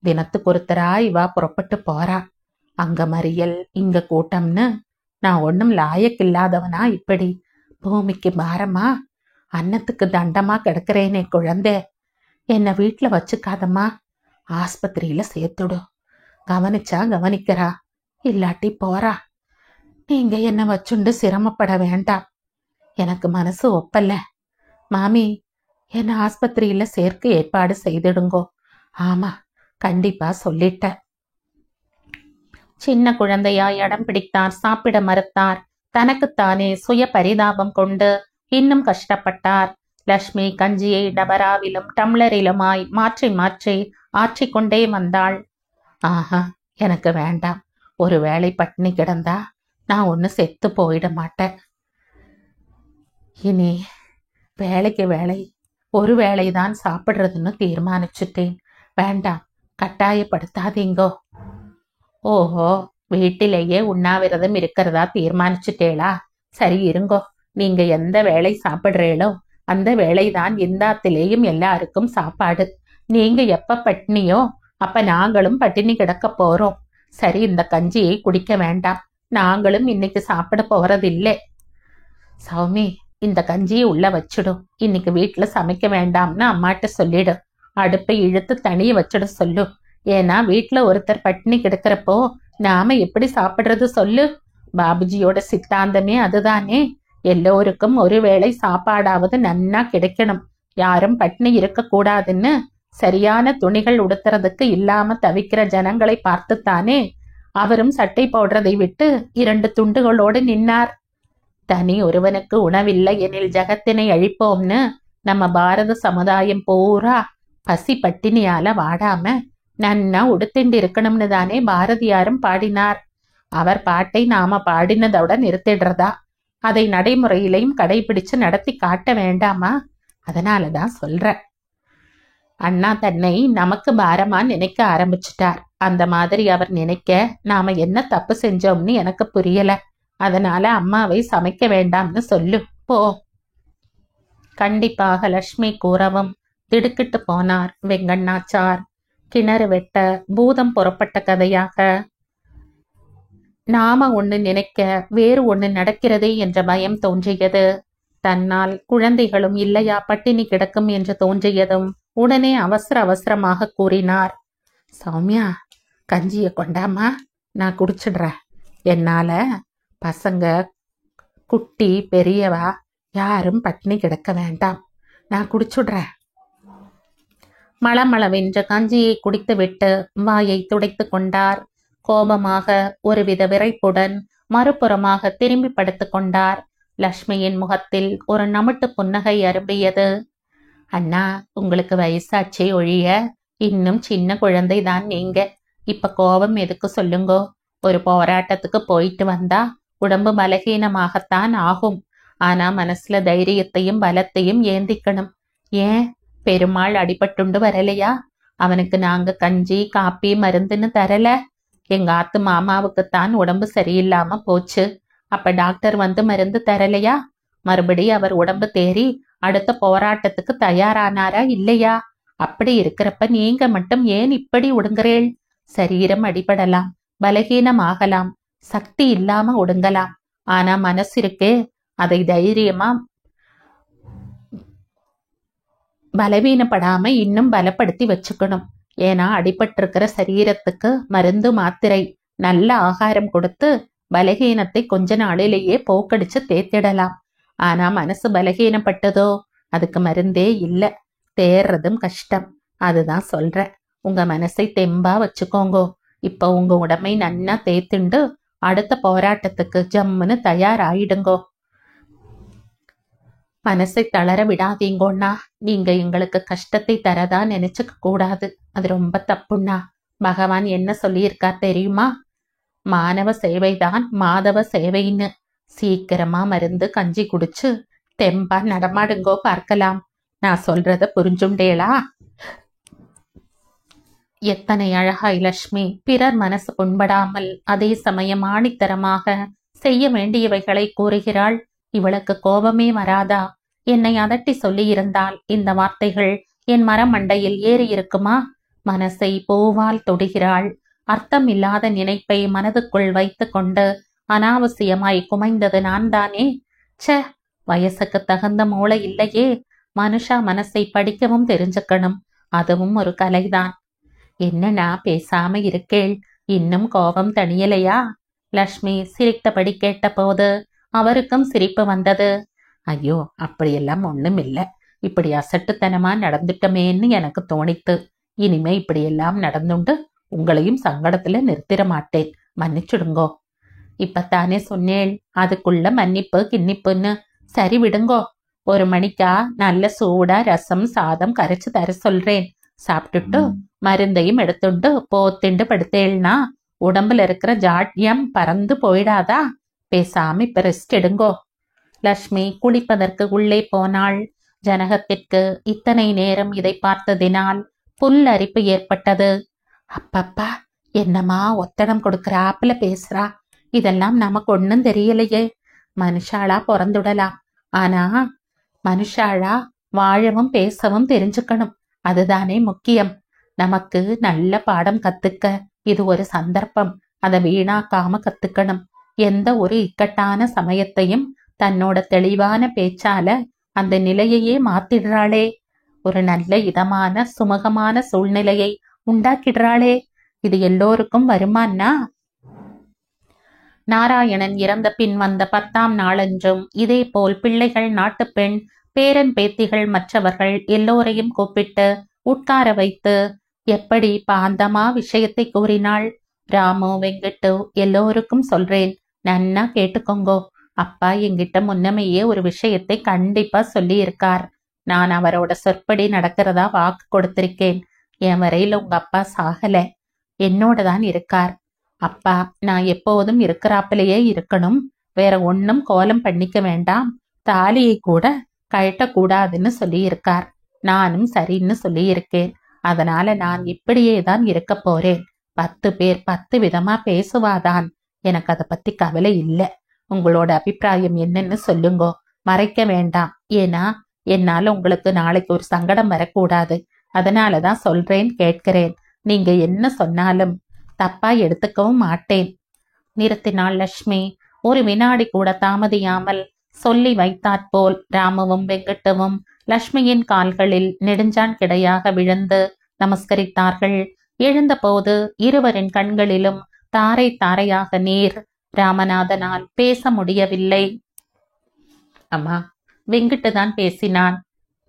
தினத்துக்கு ஒருத்தரா இவா புறப்பட்டு போறா. அங்க மறியல் இங்க கூட்டம்னு நான் ஒன்னும் லாயக்கில்லாதவனா இப்படி பூமிக்கு பாரமா அன்னத்துக்கு தண்டமா கிடக்கிறேனே குழந்தை. என்னை வீட்டுல வச்சுக்காதம்மா, ஆஸ்பத்திரியில சேர்த்துடு. கவனிச்சா கவனிக்கிறா, இல்லாட்டி போறா. நீங்க என்ன வச்சுண்டு சிரமப்பட வேண்டாம். எனக்கு மனசு ஒப்பல்ல. மாமி, என்ன ஆஸ்பத்திரியில சேர்க்க ஏற்பாடு செய்திடுங்கோ. ஆமா, கண்டிப்பா சொல்லிட்ட. சின்ன குழந்தையாய் அடம் பிடித்தார். சாப்பிட மறுத்தார். தனக்குத்தானே சுய பரிதாபம் கொண்டு இன்னும் கஷ்டப்பட்டார். லட்சுமி கஞ்சியை டபராவிலும் டம்ளரிலுமாய் மாற்றி மாற்றி ஆற்றிக்கொண்டே வந்தாள். ஆஹா, எனக்கு வேண்டாம். ஒரு வேளை பட்டினி கிடந்தா நான் ஒன்னு செத்து போயிட மாட்டேன். இனி வேலைக்கு வேலை ஒரு வேளைதான் சாப்பிட்றதுன்னு தீர்மானிச்சுட்டேன். வேண்டாம், கட்டாயப்படுத்தாதீங்கோ. ஓஹோ, வீட்டிலேயே உண்ணாவிரதம் இருக்கிறதா தீர்மானிச்சுட்டேளா? சரி இருங்கோ. நீங்க எந்த வேளை சாப்பிட்றீளோ அந்த வேளைதான் இந்தாத்திலேயும் எல்லாருக்கும் சாப்பாடு. நீங்க எப்ப பட்டினியோ அப்ப நாங்களும் பட்டினி கிடக்க போறோம். சரி, இந்த கஞ்சியை குடிக்க வேண்டாம். நாங்களும் இன்னைக்கு சாப்பிட போறதில்லை. சௌமி, இந்த கஞ்சியை உள்ள வச்சிடும். இன்னைக்கு வீட்டுல சமைக்க வேண்டாம்னு அம்மாட்ட சொல்லிடு. அடுப்பை இழுத்து தனிய வச்சிட சொல்லு. ஏன்னா வீட்டுல ஒருத்தர் பட்டினி கிடக்கிறப்போ நாம எப்படி சாப்பிடுறது சொல்லு? பாபுஜியோட சித்தாந்தமே அதுதானே. எல்லோருக்கும் ஒரு வேளை சாப்பாடாவது நன்னா கிடைக்கணும், யாரும் பட்டினி இருக்க கூடாதுன்னு. சரியான துணிகள் உடுத்துறதுக்கு இல்லாம தவிக்கிற ஜனங்களை பார்த்துத்தானே அவரும் சட்டை போடுறதை விட்டு 2 துண்டுகளோடு நின்னார். தனி ஒருவனுக்கு உணவில்லை எனில் ஜகத்தினை அழிப்போம்னு நம்ம பாரத சமுதாயம் பூரா பசி பட்டினியால வாடாம நன்னா உடுத்திண்டு இருக்கணும்னு தானே பாரதியாரும் பாடினார். அவர் பாட்டை நாம பாடினதோட நிறுத்திடுறதா? அதை நடைமுறையிலையும் கடைபிடிச்சு நடத்தி காட்ட வேண்டாமா? அதனாலதான் சொல்ற. அண்ணா தன்னை நமக்கு பாரமா நினைக்க ஆரம்பிச்சிட்டார். அந்த மாதிரி அவர் நினைக்க நாம என்ன தப்பு செஞ்சோம்னு எனக்கு புரியல. அதனால அம்மாவை சமைக்க வேண்டாம்னு சொல்லு போ. கண்டிப்பாக லட்சுமி கூறவும் திடுக்கிட்டு போனார் வெங்கண்ணாச்சார். கிணறு வெட்ட பூதம் புறப்பட்ட கதையாக. நாம ஒண்ணு நினைக்க வேறு ஒண்ணு நடக்கிறதே என்ற பயம் தோன்றியது. தன்னால் குழந்தைகளும் இல்லையா பட்டினி கிடக்கும் என்று தோன்றியதும் உடனே அவசர அவசரமாக கூறினார். சௌமியா, கஞ்சிய கொண்டாமா, நான் குடிச்சிடுறேன். என்னால பசங்க குட்டி பெரியவா யாரும் பட்டினி கிடக்க வேண்டாம், நான் குடிச்சுடுறேன். மளமளவென்ற கஞ்சியை குடித்துவிட்டு வாயை துடைத்து கொண்டார். கோபமாக ஒருவித விரைப்புடன் மறுபுறமாக திரும்பி படுத்து கொண்டார். லட்சுமியின் முகத்தில் ஒரு நமிட்டு புன்னகை அரும்பியது. அண்ணா, உங்களுக்கு வயசாச்சே ஒழிய இன்னும் சின்ன குழந்தைதான் நீங்க. இப்ப கோபம் எதுக்கு சொல்லுங்கோ? ஒரு போராட்டத்துக்கு போயிட்டு வந்தா உடம்பு பலகீனமாகத்தான் ஆகும். ஆனா மனசுல தைரியத்தையும் பலத்தையும் ஏந்திக்கணும். ஏன், பெருமாள் அடிபட்டுண்டு வரலையா? அவனுக்கு நாங்க கஞ்சி காப்பி மருந்துன்னு தரல. எங்க ஆத்து மாமாவுக்குத்தான் உடம்பு சரியில்லாம போச்சு. அப்ப டாக்டர் வந்து மருந்து தரலையா? மறுபடி அவர் உடம்பு தேறி அடுத்த போராட்டத்துக்கு தயாரானாரா இல்லையா? அப்படி இருக்கிறப்ப நீங்க மட்டும் ஏன் இப்படி ஒடுங்குறேள்? சரீரம் அடிபடலாம், பலகீனம் ஆகலாம், சக்தி இல்லாம ஒடுங்கலாம். ஆனா மனசு இருக்கே, அதை தைரியமா பலவீனப்படாம இன்னும் பலப்படுத்தி வச்சுக்கணும். ஏன்னா அடிபட்டிருக்கிற சரீரத்துக்கு மருந்து மாத்திரை நல்ல ஆகாரம் கொடுத்து பலகீனத்தை கொஞ்ச நாளிலேயே போக்கடிச்சு தேத்திடலாம். ஆனா மனசு பலகீனப்பட்டதோ அதுக்கு மருந்தே இல்ல, தேர்றதும் கஷ்டம். அதுதான் சொல்றேன், உங்க மனசை தெம்பா வச்சுக்கோங்கோ. இப்ப உங்க உடம்பை நன்னா தேத்துண்டு அடுத்த போராட்டத்துக்கு ஜம்முன்னு தயாராயிடுங்கோ. மனசை தளர விடாதீங்கோண்ணா. நீங்க எங்களுக்கு கஷ்டத்தை தரதா நினைச்சுக்க கூடாது, அது ரொம்ப தப்புண்ணா. பகவான் என்ன சொல்லியிருக்கார் தெரியுமா? மானவ சேவைதான் மாதவ சேவைன்னு. சீக்கிரமா மருந்து கஞ்சி குடிச்சு தெம்பா நடமாடுங்கோ, பார்க்கலாம். நான் சொல்றத புரிஞ்சுண்டேளா? எத்தனை அழகாய் லட்சுமி பிறர் மனசு புண்படாமல் அதே சமயம் ஆணித்தரமாக செய்ய வேண்டியவைகளை கூறுகிறாள். இவளுக்கு கோபமே வராதா? என்னை அதட்டி சொல்லியிருந்தால் இந்த வார்த்தைகள் என் மரமண்டையில் ஏறி இருக்குமா? மனசை பூவால் தொடுகிறாள். அர்த்தம் இல்லாத நினைப்பை மனதுக்குள் வைத்து கொண்டு அனாவசியமாய் குமைந்தது நான் தானே. ச, வயசுக்கு தகுந்த மூளை இல்லையே. மனுஷா மனசை படிக்கவும் தெரிஞ்சுக்கணும், அதுவும் ஒரு கலைதான். என்னன்னா பேசாம இருக்கேள், இன்னும் கோபம் தணியலையா? லட்சுமி சிரித்தபடி கேட்டபோது அவருக்கும் சிரிப்பு வந்தது. ஐயோ, அப்படியெல்லாம் ஒண்ணும் இல்ல. இப்படி அசட்டுத்தனமா நடந்துட்டமேன்னு எனக்கு தோணித்து. இனிமே இப்படியெல்லாம் நடந்துண்டு உங்களையும் சங்கடத்துல நிறுத்திட மாட்டேன், மன்னிச்சுடுங்கோ. இப்பத்தானே சொன்னேள், அதுக்குள்ள மன்னிப்பு கிண்ணிப்புன்னு. சரி விடுங்கோ. 1 மணிக்கா நல்ல சூடா ரசம் சாதம் கரைச்சு தர சொல்றேன். சாப்பிட்டுட்டு மருந்தையும் எடுத்துண்டு போத்திண்டு படுத்தேள்னா உடம்புல இருக்கிற ஜாட்யம் பறந்து போயிடாதா? பேசாம இப்ப ரெஸ்ட் எடுங்கோ. லக்ஷ்மி குளிப்பதற்கு உள்ளே போனாள். ஜனகத்திற்கு இத்தனை நேரம் இதை பார்த்ததினால் புல்லரிப்பு ஏற்பட்டது. அப்பப்பா, என்னமா ஒத்தடம் கொடுக்கறாப்புல பேசுறா. இதெல்லாம் நமக்கு ஒன்னும் தெரியலையே. மனுஷாளா பிறந்துடலாம், ஆனா மனுஷாளா வாழவும் பேசவும் தெரிஞ்சுக்கணும். அதுதானே முக்கியம். நமக்கு நல்ல பாடம் கத்துக்க இது ஒரு சந்தர்ப்பம். அதை வீணாக்காம கத்துக்கணும். எந்த ஒரு இக்கட்டான சமயத்தையும் தன்னோட தெளிவான பேச்சால அந்த நிலையையே மாத்திடுறாளே. ஒரு நல்ல இதமான சுமூகமான சூழ்நிலையை உண்டாக்கிடுறாளே. இது எல்லோருக்கும் வருமானா? நாராயணன் இறந்த பின் வந்த 10ஆம் நாளன்றும் இதே போல் பிள்ளைகள், நாட்டுப்பெண், பேரன் பேத்திகள், மற்றவர்கள் எல்லோரையும் கூப்பிட்டு உட்கார வைத்து எப்படி பாந்தமா விஷயத்தை கூறினாள். ராமு, வெங்கட்டு எல்லோருக்கும் சொல்றேன், நன்னா கேட்டுக்கோங்கோ. அப்பா என்கிட்ட முன்னமையே ஒரு விஷயத்தை கண்டிப்பா சொல்லி இருக்கார். நான் அவரோட சொற்படி நடக்கிறதா வாக்கு கொடுத்திருக்கேன். என் வரையில உங்க அப்பா சாகல, என்னோட தான் இருக்கார். அப்பா நான் எப்போதும் இருக்கிறாப்பிலேயே இருக்கணும், வேற ஒன்னும் கோலம் பண்ணிக்க வேண்டாம், தாலியை கூட கழட்டக்கூடாதுன்னு சொல்லி இருக்கார். நானும் சரின்னு சொல்லி இருக்கேன். அதனால நான் இப்படியே தான் இருக்க போறேன். 10 பேர் 10 விதமா பேசுவாதான், எனக்கு அதை பத்தி கவலை இல்லை. உங்களோட அபிப்பிராயம் என்னன்னு சொல்லுங்கோ, மறைக்க வேண்டாம். ஏன்னா என்னால உங்களுக்கு நாளைக்கு ஒரு சங்கடம் வரக்கூடாது. அதனாலதான் சொல்றேன், கேட்கிறேன். நீங்க என்ன சொன்னாலும் தப்பா எடுத்துக்கவும் மாட்டேன். நிறுத்தினாள் லட்சுமி. ஒரு வினாடி கூட தாமதியாமல் சொல்லி வைத்தாற்போல் ராமுவும் வெங்கட்டுவும் லட்சுமியின் கால்களில் நெடுஞ்சான் கிடையாக விழுந்து நமஸ்கரித்தார்கள். எழுந்தபோது இருவரின் கண்களிலும் தாரை தாரையாக நீர். ராமநாதனால் பேச முடியவில்லை. அம்மா, வெங்கட்டு தான் பேசினான்.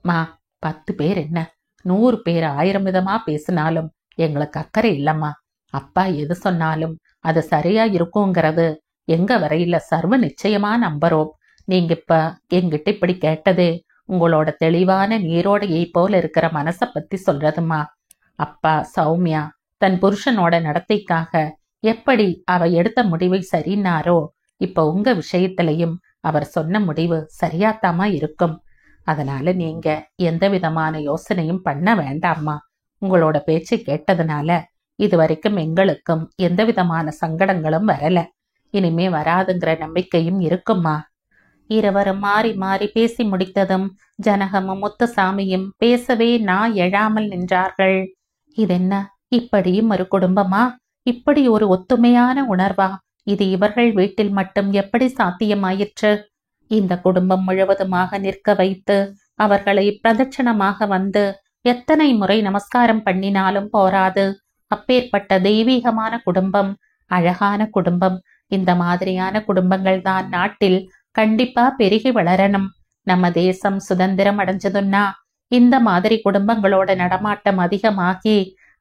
மா, 10 பேர் என்ன, 100 பேர் 1000 விதமா பேசினாலும் எங்களுக்கு அக்கறை இல்லம்மா. அப்பா எது சொன்னாலும் அது சரியா இருக்குங்கிறது எங்க வரையில சர்வ நிச்சயமா நம்புறோம். நீங்க இப்ப எங்கிட்ட இப்படி கேட்டது உங்களோட தெளிவான நீரோடையை போல இருக்கிற மனசை பத்தி சொல்றதுமா. அப்பா சௌமியா தன் புருஷனோட நடத்தைக்காக எப்படி அவ எடுத்த முடிவை சரின்னாரோ, இப்ப உங்க விஷயத்திலையும் அவர் சொன்ன முடிவு சரியாத்தாமா இருக்கும். அதனால நீங்க எந்த விதமான யோசனையும் பண்ண வேண்டாம்மா. உங்களோட பேச்சு கேட்டதுனால இதுவரைக்கும் எங்களுக்கும் எந்த விதமான சங்கடங்களும் வரல, இனிமே வராதுங்கிற நம்பிக்கையும் இருக்குமா. இருவரும் மாறி மாறி பேசி முடித்ததும் ஜனகமும் முத்துசாமியும் பேசவே நான் எழாமல் நின்றார்கள். இதென்ன இப்படியும் ஒரு குடும்பமா? இப்படி ஒரு ஒத்துமையான உணர்வா? இது இவர்கள் வீட்டில் மட்டும் எப்படி சாத்தியமாயிற்று? இந்த குடும்பம் முழுவதுமாக நிற்க வைத்து அவர்களை பிரதட்சணமாக வந்து எத்தனை முறை நமஸ்காரம் பண்ணினாலும் போராது. அப்பேற்பட்ட தெய்வீகமான குடும்பம், அழகான குடும்பம். இந்த மாதிரியான குடும்பங்கள் தான் நாட்டில் கண்டிப்பா பெருகி வளரணும். நம்ம தேசம் சுதந்திரம் அடைஞ்சதுன்னா இந்த மாதிரி குடும்பங்களோட நடமாட்டம் அதிகமாகி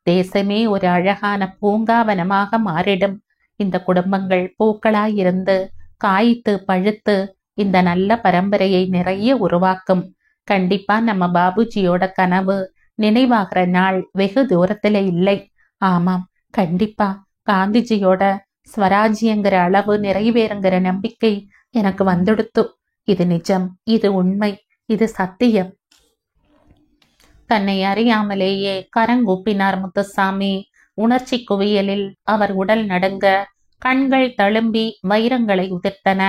தேசமே ஒரு அழகான பூங்காவனமாக மாறிடும். இந்த குடும்பங்கள் பூக்களாயிருந்து காய்த்து பழுத்து இந்த நல்ல பரம்பரையை நிறைய உருவாக்கும். கண்டிப்பா நம்ம பாபுஜியோட கனவு நினைவாகிற நாள் வெகு தூரத்துல இல்லை. ஆமாம், கண்டிப்பா காந்திஜியோட ஸ்வராஜ்யங்கிற அளவு நிறைவேறுங்கிற நம்பிக்கை எனக்கு வந்துடுத்து. இது நிஜம், இது உண்மை, இது சத்தியம். தன்னை அறியாமலேயே கரங்கூப்பினார் முத்துசாமி. உணர்ச்சி குவியலில் அவர் உடல் நடுங்க, கண்கள் தழும்பி வைரங்களை உதிர்த்தன.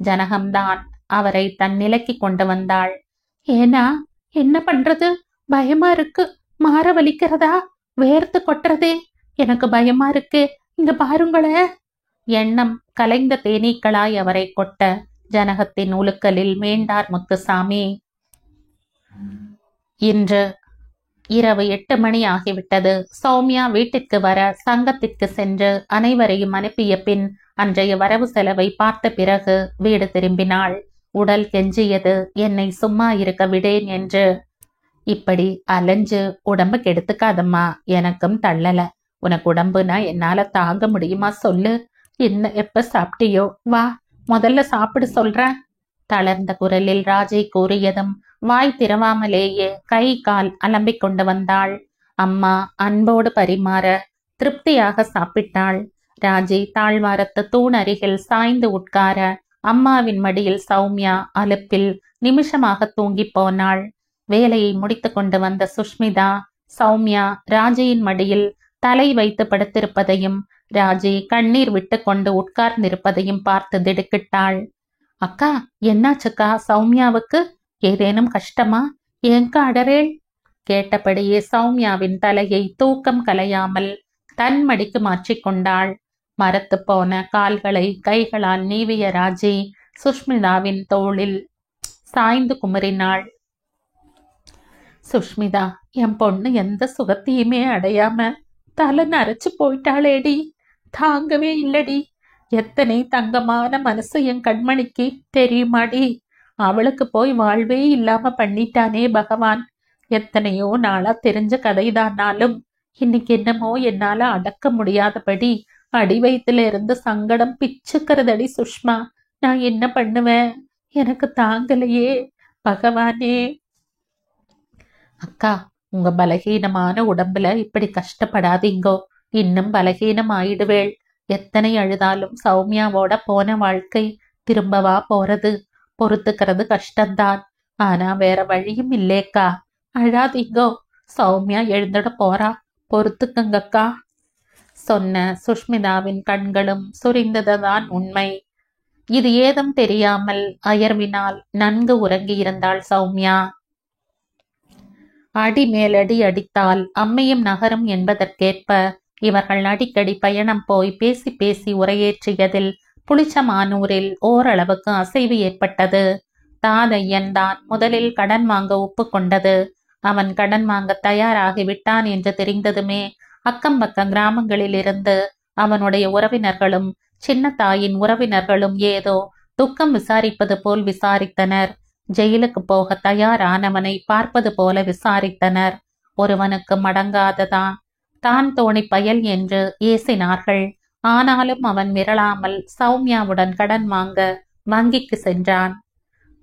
ஜனகம்தான் அவரை தன் நிலைக்கு கொண்டு வந்தாள். ஏனா, என்ன பண்றது? பயமா இருக்கு. மாற வலிக்கிறதா? வேர்த்து கொட்டுறதே. எனக்கு பயமா இருக்கு. இங்க பாருங்களே. எண்ணம் கலைந்த தேனீக்களாய் அவரை கொட்ட ஜனகத்தின் உலுக்கலில் மீண்டார் முத்துசாமி. இன்று இரவு 8 மணி ஆகிவிட்டது. சௌமியா வீட்டிற்கு வர சங்கத்திற்கு சென்று அனைவரையும் அனுப்பிய பின் அன்றைய வரவு செலவை பார்த்த பிறகு வீடு திரும்பினாள். உடல் கெஞ்சியது, என்னை சும்மா இருக்க விடேன் என்று. இப்படி அலைஞ்சு உடம்பு கெடுத்துக்காதம்மா. எனக்கும் தள்ளல. உனக்கு உடம்புனா என்னால தாங்க முடியுமா சொல்லு? என்ன எப்ப சாப்பிட்டியோ? வா, முதல்ல சாப்பிடு சொல்றேன். தளர்ந்த குரலில் ராஜை கூறியதும் வாய் திறவாமலேயே கை கால் அலம்பிக் கொண்டு வந்தாள். அம்மா அன்போடு பரிமாற திருப்தியாக சாப்பிட்டாள். ராஜை தாழ்வாரத்து தூண் அருகில் சாய்ந்து உட்கார அம்மாவின் மடியில் சௌமியா அலுப்பில் நிமிஷமாக தூங்கி போனாள். வேலையை முடித்து கொண்டு வந்த சுஷ்மிதா சௌமியா ராஜியின் மடியில் தலை வைத்து படுத்திருப்பதையும் ராஜி கண்ணீர் விட்டு கொண்டு உட்கார்ந்திருப்பதையும் பார்த்து திடுக்கிட்டாள். அக்கா, என்னாச்சுக்கா? சௌமியாவுக்கு ஏதேனும் கஷ்டமா? ஏங்கா அடரேள்? கேட்டபடியே சௌமியாவின் தலையை தூக்கம் கலையாமல் தன் மடிக்கு மாற்றிக்கொண்டாள். மரத்து போன கால்களை கைகளால் நீவிய ராஜி சுஷ்மிதாவின் தோளில் சாய்ந்து குமரினாள். சுஷ்மிதா, என் பொண்ணு எந்த சுகத்தையுமே அடையாம தலை நரைச்சு போயிட்டாளேடி. தாங்கவே இல்லடி. எத்தனை தங்கமான மனசு என் கண்மணிக்கு தெரியுமாடி? அவளுக்கு போய் வாழ்வே இல்லாம பண்ணிட்டானே பகவான். எத்தனையோ நாளா தெரிஞ்ச கதைதானாலும் இன்னைக்கு என்னமோ என்னால அடக்க முடியாதபடி அடி வயித்துல இருந்து சங்கடம் பிச்சுக்கிறதடி சுஷ்மா. நான் என்ன பண்ணுவேன்? எனக்கு தாங்கலையே பகவானே. அக்கா, உங்க பலகீனமான உடம்புல இப்படி கஷ்டப்படாதீங்கோ. இன்னும் பலகீனம் ஆயிடுவேள். எத்தனை அழுதாலும் சௌமியாவோட போன வாழ்க்கை திரும்பவா போறது? பொறுத்துக்கிறது கஷ்டம்தான். ஆனா வேற வழியும் இல்லேக்கா. அழாதீங்கோ. சௌமியா எழுந்துட போறா. பொறுத்துக்கங்கக்கா. சொன்ன சுஷ்மிதாவின் கண்களும் சுரிந்ததுதான் உண்மை. இது ஏதும் தெரியாமல் அயர்வினால் நன்கு உறங்கியிருந்தாள் சௌமியா. அடி மேலடி அடித்தால் அம்மையும் நகரும் என்பதற்கேற்ப இவர்கள் அடிக்கடி பயணம் போய் பேசி பேசி உரையேற்றியதில் புளிச்சமானூரில் ஓரளவுக்கு அசைவு ஏற்பட்டது. தாதையன் தான் முதலில் கடன் வாங்க ஒப்புக்கொண்டது. அவன் கடன் வாங்க தயாராகி விட்டான் என்று தெரிந்ததுமே அக்கம் பக்கம் கிராமங்களில் இருந்து அவனுடைய உறவினர்களும் சின்ன தாயின் உறவினர்களும் ஏதோ துக்கம் விசாரிப்பது போல் விசாரித்தனர். ஜெயிலுக்கு போக தயாரானவனை பார்ப்பது போல விசாரித்தனர். ஒருவனுக்கு மடங்காததான் தான் தோணி பயல் என்று ஏசினார்கள். ஆனாலும் அவன் மிரளாமல் சௌமியாவுடன் கடன் வாங்க வங்கிக்கு சென்றான்.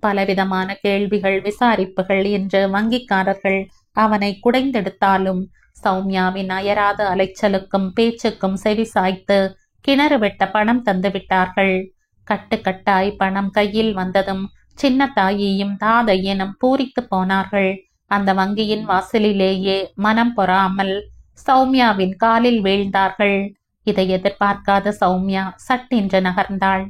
பலவிதமான கேள்விகள் விசாரிப்புகள் என்று வங்கிக்காரர்கள் அவனை குடைந்தெடுத்தாலும் சௌமியாவின் அயராத அலைச்சலுக்கும் பேச்சுக்கும் செவி சாய்த்து கிணறு வெட்ட பணம் தந்து விட்டார்கள். கட்டுக்கட்டாய் பணம் கையில் வந்ததும் சின்ன தாயையும் தாதையனும் பூரித்து போனார்கள். அந்த வங்கியின் வாசலிலேயே மனம் பொறாமல் சௌமியாவின் காலில் வீழ்ந்தார்கள். இதை எதிர்பார்க்காத சௌமியா சட்டென்று நகர்ந்தாள்.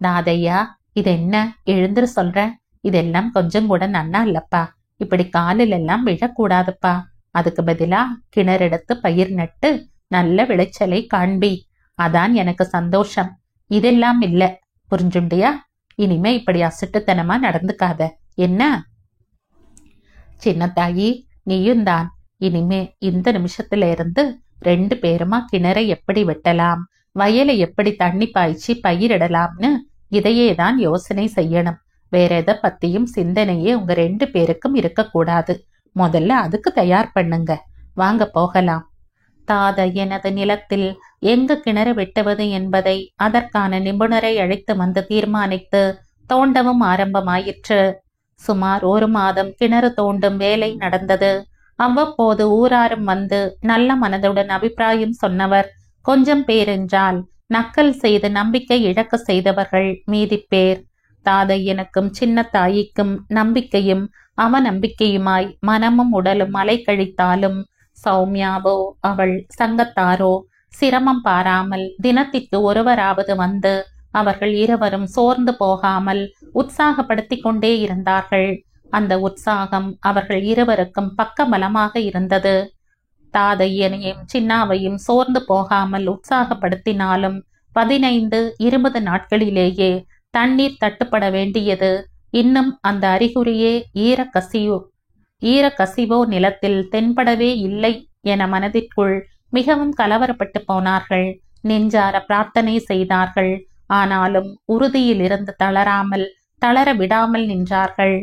தாதையா, இது என்ன? எழுந்துரு சொல்ற. இதெல்லாம் கொஞ்சம் கூட நன்னா இல்லப்பா. இப்படி காலில் எல்லாம் விழக்கூடாதுப்பா. அதுக்கு பதிலா கிணறெடுத்து பயிர் நட்டு நல்ல விளைச்சலை காண்பி. அதான் எனக்கு சந்தோஷம். இதெல்லாம் இல்ல, புரிஞ்சுண்டியா? இனிமே இப்படி அசட்டுத்தனமா நடந்துக்காத என்ன? சின்னத்தாயி, நீயும் தான். இனிமே இந்த நிமிஷத்துல இருந்து 2 பேருமா கிணறை எப்படி வெட்டலாம், வயலை எப்படி தண்ணி பாய்ச்சி பயிரிடலாம்னு இதையே தான் யோசனை செய்யணும். வேற எதை பத்தியும் சிந்தனையே உங்க 2 பேருக்கும் இருக்கக்கூடாது. முதல்ல அதுக்கு தயார் பண்ணுங்க. வாங்க போகலாம். தாத எனது நிலத்தில் எங்கு கிணறு வெட்டுவது என்பதை அதற்கான நிபுணரை அழைத்து வந்து தீர்மானித்து தோண்டவும் ஆரம்பமாயிற்று. சுமார் 1 மாதம் கிணறு தோண்டும் வேலை நடந்தது. அவ்வப்போது ஊராரும் வந்து நல்ல மனதுடன் அபிப்பிராயம் சொன்னவர் கொஞ்சம் பேரென்றால் நக்கல் செய்து நம்பிக்கை இழக்க செய்தவர்கள் மீதி பேர். தாதையனுக்கும் சின்ன தாய்க்கும் நம்பிக்கையும் அவநம்பிக்கையுமாய் மனமும் உடலும் அலைக்கழித்தாலும் சௌமியாவோ அவள் சங்கத்தாரோ சிரமம் பாராமல் தினத்திற்கு ஒருவராவது வந்து அவர்கள் இருவரும் சோர்ந்து போகாமல் உற்சாகப்படுத்திக் கொண்டே இருந்தார்கள். அந்த உற்சாகம் அவர்கள் இருவருக்கும் பக்கபலமாக இருந்தது. தாதையனையும் சின்னாவையும் சோர்ந்து போகாமல் உற்சாகப்படுத்தினாலும் 15-20 நாட்களிலேயே தண்ணீர் தட்டுப்பட வேண்டியது. இன்னும் அந்த அறிகுறியே ஈரக்கசிவோ நிலத்தில் தென்படவே இல்லை என மனதிற்குள் மிகவும் கலவரப்பட்டு போனார்கள். நெஞ்சார பிரார்த்தனை செய்தார்கள். ஆனாலும் உறுதியில் இருந்து தளர விடாமல் நின்றார்கள்.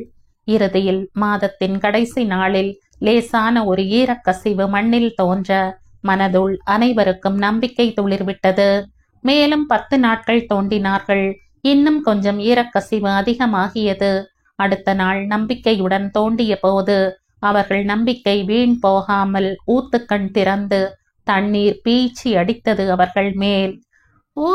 இறுதியில் மாதத்தின் கடைசி நாளில் லேசான ஒரு ஈரக்கசிவு மண்ணில் தோன்ற மனதுள் அனைவருக்கும் நம்பிக்கை துளிர்விட்டது. மேலும் 10 நாட்கள் தோண்டினார்கள். இன்னும் கொஞ்சம் ஈரக்கசிவு அதிகமாகியது. அடுத்த நாள் நம்பிக்கையுடன் தோண்டிய போது அவர்கள் நம்பிக்கை வீண் போகாமல் ஊத்துக்கண் திறந்து தண்ணீர் பீச்சி அடித்தது அவர்கள் மேல். ஓ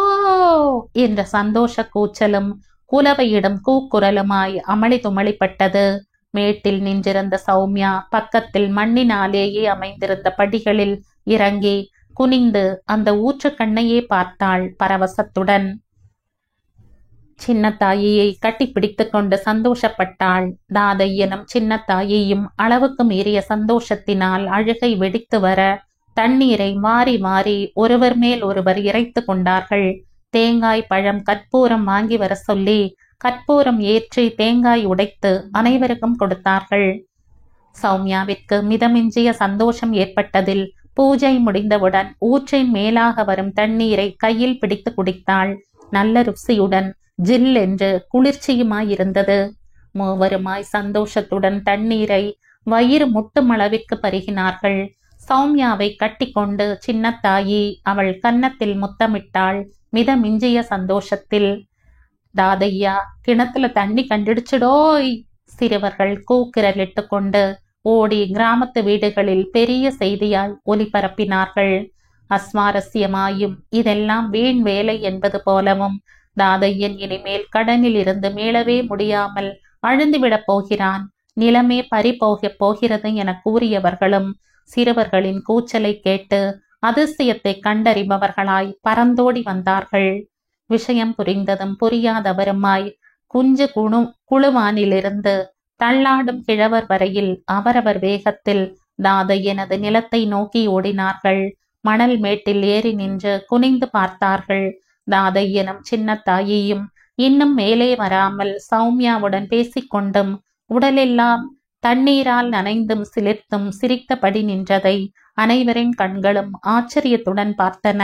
என்ற சந்தோஷ கூச்சலும் குலவையிடும் கூக்குரலுமாய் அமளி துமளிப்பட்டது. மேட்டில் நின்றிருந்த சௌமியா பக்கத்தில் மண்ணினாலேயே அமைந்திருந்த படிகளில் இறங்கி குனிந்து அந்த ஊற்றுக்கண்ணையே பார்த்தாள் பரவசத்துடன். சின்னத்தாயியை கட்டி பிடித்து கொண்டு சந்தோஷப்பட்டாள். தாதையனும் சின்னத்தாயையும் அளவுக்கு மீறிய சந்தோஷத்தினால் அழுகை வெடித்து வர தண்ணீரை மாறி மாறி ஒருவர் மேல் ஒருவர் இறைத்து கொண்டார்கள். தேங்காய், பழம், கற்பூரம் வாங்கி வர சொல்லி கற்பூரம் ஏற்றி தேங்காய் உடைத்து அனைவருக்கும் கொடுத்தார்கள். சௌமியாவிற்கு மிதமிஞ்சிய சந்தோஷம் ஏற்பட்டதில் பூஜை முடிந்தவுடன் ஊற்றின் மேலாக வரும் தண்ணீரை கையில் பிடித்து குடித்தாள். நல்ல ருசியுடன் ஜில் என்று குளிர்ச்சியுமாயிருந்தது. மூவருமாய் சந்தோஷத்துடன் தண்ணீரை வயிறு முட்டும் அளவிற்கு பருகினார்கள். சௌமியாவை கட்டிக்கொண்டு சின்னத்தாயி அவள் கன்னத்தில் முத்தமிட்டாள் மிதமிஞ்சிய சந்தோஷத்தில். தாதையா, கிணத்துல தண்ணி கண்டிடுச்சுடோய்! சிறுவர்கள் கூக்குரலிட்டு கொண்டு ஓடி கிராமத்து வீடுகளில் பெரிய செய்தியாய் ஒலிபரப்பினார்கள். அஸ்வாரஸ்யமாயும் இதெல்லாம் வீண் வேலை என்பது போலவும் தாதையன் இனிமேல் கடனில் இருந்து மீளவே முடியாமல் அழுந்துவிடப் போகிறான், நிலமே பறிபோகப் போகிறது என கூறியவர்களும் சிறுவர்களின் கூச்சலை கேட்டு அதிசயத்தை கண்டறிபவர்களாய் பறந்தோடி வந்தார்கள். விஷயம் புரிந்ததும் புரியாதவருமாய் குஞ்சு குழுவானிலிருந்து தள்ளாடும் கிழவர் வரையில் அவரவர் வேகத்தில் தாதையனது நிலத்தை நோக்கி ஓடினார்கள். மணல் மேட்டில் ஏறி நின்று குனிந்து பார்த்தார்கள். தாதையனும் சின்னத்தாயையும் இன்னும் மேலே வராமல் சௌமியாவுடன் பேசிக்கொண்டும் உடலெல்லாம் தண்ணீரால் நனைந்தும் சிலிர்த்தும் சிரித்தபடி நின்றதை அனைவரின் கண்களும் ஆச்சரியத்துடன் பார்த்தன.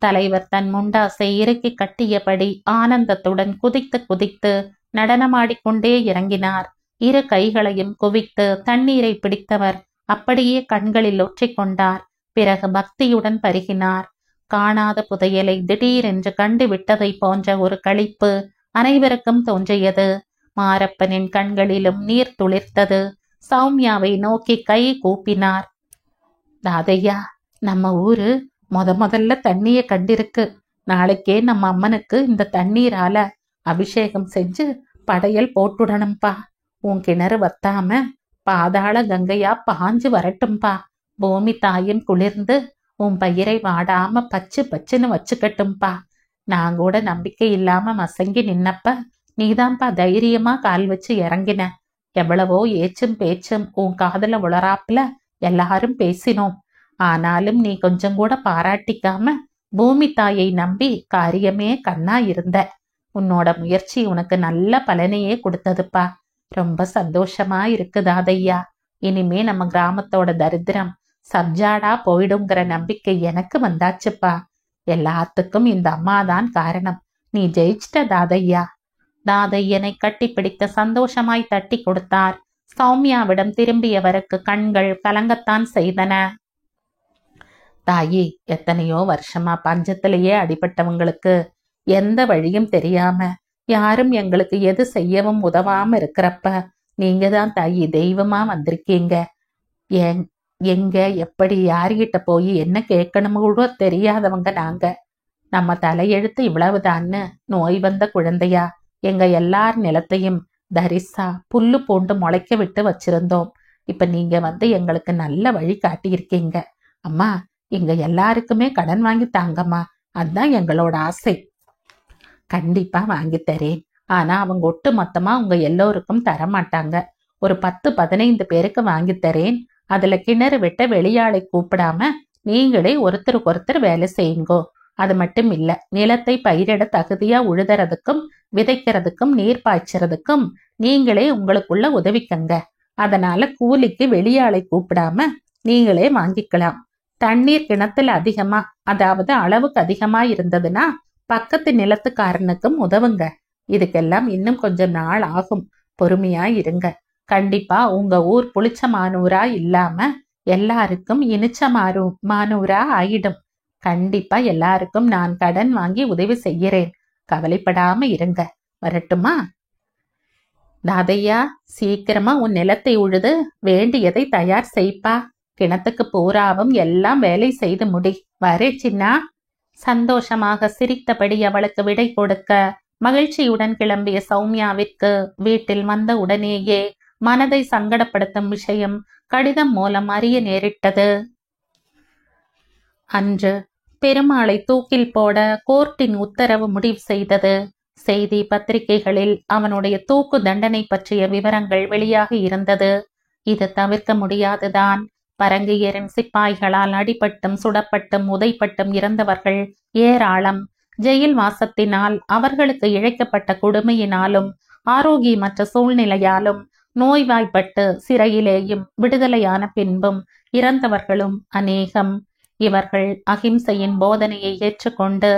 தலைவர் தன் முண்டாசை இறுக்கி கட்டியபடி ஆனந்தத்துடன் குதித்து குதித்து நடனமாடிக்கொண்டே இறங்கினார். இரு கைகளையும் குவித்து தண்ணீரை பிடித்தவர் அப்படியே கண்களில் ஒற்றிக்கொண்டார். பிறகு பக்தியுடன் பருகினார். காணாத புதையலை திடீரென்று கண்டு விட்டதை போன்ற ஒரு களிப்பு அனைவருக்கும் தோன்றியது. மாரப்பனின் கண்களிலும் நீர் துளிர்த்தது. சௌமியாவை நோக்கி கை கூப்பினார். தாதையா, நம்ம ஊரு முதல்ல தண்ணிய கண்டிருக்கு. நாளைக்கே நம்ம அம்மனுக்கு இந்த தண்ணீரால அபிஷேகம் செஞ்சு படையல் போட்டுடணும்பா. உன் கிணறு வத்தாம பாதாள கங்கையா பாஞ்சு வரட்டும்பா. பூமி தாயும் குளிர்ந்து உன் பயிரை வாடாம பச்சு பச்சுன்னு வச்சுக்கட்டும்பா. நான் கூட நம்பிக்கை இல்லாம மசங்கி நின்னப்ப நீதான்ப்பா தைரியமா கால் வச்சு இறங்கின. எவ்வளவோ ஏச்சும் பேச்சும் உன் காதல உளராப்புல எல்லாரும் பேசினோம். ஆனாலும் நீ கொஞ்சம் கூட பாராட்டிக்காம பூமி தாயை நம்பி காரியமே கண்ணா இருந்த. உன்னோட முயற்சி உனக்கு நல்ல பலனையே கொடுத்ததுப்பா. ரொம்ப சந்தோஷமா இருக்குதாதையா. இனிமே நம்ம கிராமத்தோட தரித்திரம் சப்ஜாடா போயிடுங்கிற நம்பிக்கை எனக்கு வந்தாச்சுப்பா. எல்லாத்துக்கும் இந்த அம்மாதான் காரணம். நீ ஜெயிச்சிட்ட தாதையா. தாதையனை கட்டிப்பிடித்த சந்தோஷமாய் தட்டி கொடுத்தார். சௌமியாவிடம் திரும்பியவருக்கு கண்கள் கலங்கத்தான் செய்தன. தாயி, எத்தனையோ வருஷமா பஞ்சத்திலேயே அடிபட்டவங்களுக்கு எந்த வழியும் தெரியாம யாரும் எங்களுக்கு எது செய்யவும் உதவாம இருக்கிறப்ப நீங்க தான் தாயி தெய்வமா வந்திருக்கீங்க. எங்க எப்படி யார்கிட்ட போய் என்ன கேட்கணும் கூட தெரியாதவங்க நாங்க. நம்ம தலையெழுத்து இவ்வளவுதான்னு நோய் வந்த குழந்தையா எங்க எல்லார் நிலத்தையும் தரிசா புல்லு பூண்டு முளைக்க விட்டு வச்சிருந்தோம். இப்ப நீங்க வந்து எங்களுக்கு நல்ல வழி காட்டியிருக்கீங்க. அம்மா, எங்க எல்லாருக்குமே கடன் வாங்கி தாங்கம்மா. அதுதான் எங்களோட ஆசை. கண்டிப்பா வாங்கி தரேன். ஆனா அவங்க ஒட்டு மொத்தமா உங்க எல்லோருக்கும் தரமாட்டாங்க. ஒரு 10-15 பேருக்கு வாங்கி தரேன். அதுல கிணறு வெட்ட வெளியாளை கூப்பிடாம நீங்களே ஒருத்தருக்கு ஒருத்தர் வேலை செய்யுங்கோ. அது மட்டும் இல்ல, நிலத்தை பயிரிட தகுதியா உழுதுறதுக்கும் விதைக்கிறதுக்கும் நீர் பாய்ச்சறதுக்கும் நீங்களே உங்களுக்குள்ள உதவிக்கங்க. அதனால கூலிக்கு வெளியாளை கூப்பிடாம நீங்களே வாங்கிக்கலாம். தண்ணீர் கிணத்துல அதிகமா, அதாவது அளவுக்கு அதிகமா இருந்ததுன்னா பக்கத்து நிலத்துக்காரனுக்கும் உதவுங்க. இதுக்கெல்லாம் இன்னும் கொஞ்சம் நாள் ஆகும். பொறுமையா இருங்க. கண்டிப்பா உங்க ஊர் புளிச்ச மானூரா இல்லாம எல்லாருக்கும் இனிச்ச மானூரா ஆயிடும். கண்டிப்பா எல்லாருக்கும் நான் கடன் வாங்கி உதவி செய்கிறேன். கவலைப்படாம இருங்க. வரட்டுமா? தாதையா, சீக்கிரமா உன் நிலத்தை உழுது வேண்டியதை தயார் செய்ப்பா. கிணத்துக்கு பூராவும் எல்லாம் வேலை செய்து முடி. வரே சின்னா. சந்தோஷமாக சிரித்தபடி அவளுக்கு விடை கொடுக்க மகிழ்ச்சியுடன் கிளம்பிய சௌமியாவிற்கு வீட்டில் வந்த உடனேயே மனதை சங்கடப்படுத்தும் விஷயம் கடிதம் மூலம் அறிய நேரிட்டது. அன்று பெருமாளை தூக்கில் போட கோர்ட்டின் உத்தரவு முடிவு செய்தது. செய்தி பத்திரிகைகளில் அவனுடைய தூக்கு தண்டனை பற்றிய விவரங்கள் வெளியாகி இருந்தது. இது தவிர்க்க முடியாதுதான். பரங்கியரின் சிப்பாய்களால் அடிபட்டும் சுடப்பட்டும் உதைப்பட்டும் இறந்தவர்கள் ஏராளம். ஜெயில் வாசத்தினால் அவர்களுக்கு இழைக்கப்பட்ட கொடுமையினாலும் ஆரோக்கியமற்ற சூழ்நிலையாலும் நோய்வாய்ப்பட்டு சிறையிலேயும் விடுதலையான பின்பும் இறந்தவர்களும் அநேகம். இவர்கள் அகிம்சையின் போதனையை ஏற்றுக்கொண்டு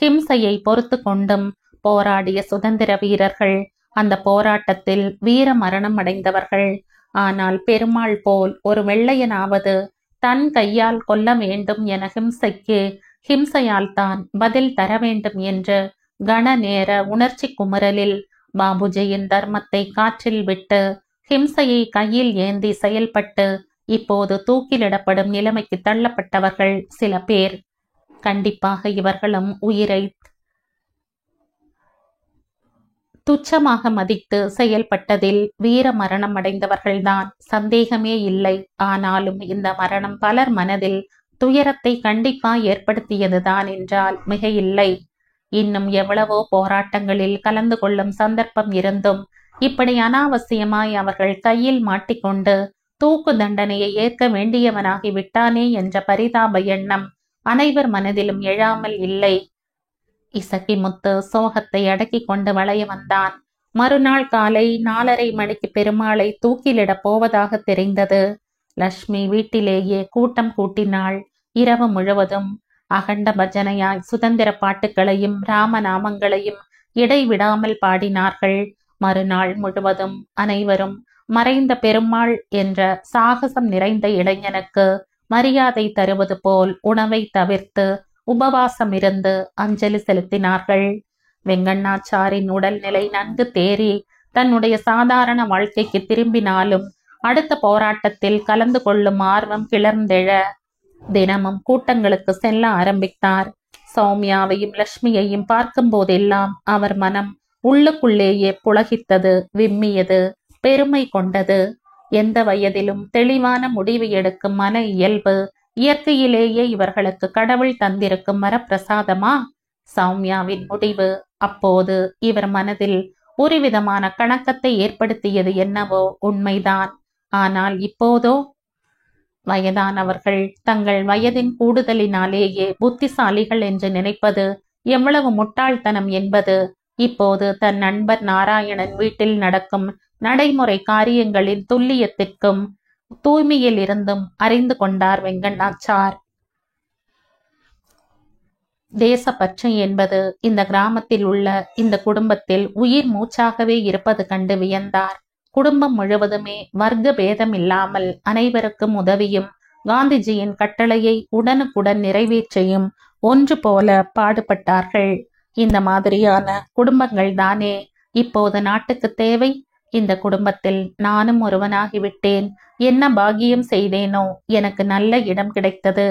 ஹிம்சையை பொறுத்து கொண்டும் போராடிய சுதந்திர வீரர்கள், அந்த போராட்டத்தில் வீர மரணம் அடைந்தவர்கள். ஆனால் பெருமாள் போல் ஒரு வெள்ளையனாவது தன் கையால் கொல்ல வேண்டும் என ஹிம்சையால் தான் பதில் தர வேண்டும் என்று கன நேர உணர்ச்சி குமுறலில் பாபுஜியின் தர்மத்தை காற்றில் விட்டு ஹிம்சையை கையில் ஏந்தி செயல்பட்டு இப்போது தூக்கிலிடப்படும் நிலைமைக்கு தள்ளப்பட்டவர்கள் சில பேர். கண்டிப்பாக இவர்களும் உயிரை துச்சமாக மதித்து செயல்பட்டதில் வீர மரணம் அடைந்தவர்கள்தான், சந்தேகமே இல்லை. ஆனாலும் இந்த மரணம் பலர் மனதில் துயரத்தை கண்டிப்பா ஏற்படுத்தியதுதான் என்றால் மிக இல்லை. இன்னும் எவ்வளவோ போராட்டங்களில் கலந்து கொள்ளும் சந்தர்ப்பம் இருந்தும் இப்படி அனாவசியமாய் அவர்கள் கையில் மாட்டிக்கொண்டு தூக்கு தண்டனையை ஏற்க வேண்டியவனாகி விட்டானே என்ற பரிதாப எண்ணம் அனைவர் மனதிலும் எழாமல் இல்லை. இசக்கிமுத்து சோகத்தை அடக்கி கொண்டு வளைய வந்தான். மறுநாள் காலை 4:30 மணிக்கு பெருமாளை தூக்கிலிடப் போவதாக தெரிந்தது. லட்சுமி வீட்டிலேயே கூட்டம் கூட்டினாள். இரவு முழுவதும் அகண்ட பஜனையாய் சுதந்திர பாட்டுகளையும் ராமநாமங்களையும் இடைவிடாமல் பாடினார்கள். மறுநாள் முழுவதும் அனைவரும் மறைந்த பெருமாள் என்ற சாகசம் நிறைந்த இளைஞனுக்கு மரியாதை தருவது போல் உணவை தவிர்த்து உபவாசம் இருந்து அஞ்சலி செலுத்தினார்கள். வெங்கண்ணாச்சாரின் உடல்நிலை நன்கு தேறி தன்னுடைய சாதாரண வாழ்க்கைக்கு திரும்பினாலும் அடுத்த போராட்டத்தில் கலந்து கொள்ளும் ஆர்வம் கிளர்ந்தெழ தினமும் கூட்டங்களுக்கு செல்ல ஆரம்பித்தார். சௌமியாவையும் லட்சுமியையும் பார்க்கும் போதெல்லாம் அவர் மனம் உள்ளுக்குள்ளேயே புலகித்தது, விம்மியது, பெருமை கொண்டது. எந்த வயதிலும் தெளிவான முடிவு எடுக்கும் மன இயல்பு இயற்கையிலேயே இவர்களுக்கு கடவுள் தந்திருக்கும் வரப்பிரசாதமா? சௌமியாவின் முடிவு அப்போது இவர் மனதில் ஒரு விதமான கணக்கத்தை ஏற்படுத்தியது என்னவோ உண்மைதான். ஆனால் இப்போதோ வயதானவர்கள் தங்கள் வயதின் கூடுதலினாலேயே புத்திசாலிகள் என்று நினைப்பது எவ்வளவு முட்டாள்தனம் என்பது இப்போது தன் நண்பர் நாராயணன் வீட்டில் நடக்கும் நடைமுறை காரியங்களின் துல்லியத்திற்கும் தூய்மையில் இருந்தும் அறிந்து கொண்டார் வெங்கண்ணாச்சார். தேசப்பற்று என்பது இந்த கிராமத்தில் உள்ள இந்த குடும்பத்தில் உயிர் மூச்சாகவே இருப்பது கண்டு வியந்தார். குடும்பம் முழுவதுமே வர்க்க பேதம் இல்லாமல் அனைவருக்கும் உதவியும் காந்திஜியின் கட்டளையை உடனுக்குடன் நிறைவேற்றியும் ஒன்று போல பாடுபட்டார்கள். இந்த மாதிரியான குடும்பங்கள் தானே இப்போது நாட்டுக்கு தேவை. இந்த குடும்பத்தில் நானும் ஒருவனாகிவிட்டேன். என்ன பாக்கியம் செய்தேனோ, எனக்கு நல்ல இடம் கிடைத்தது.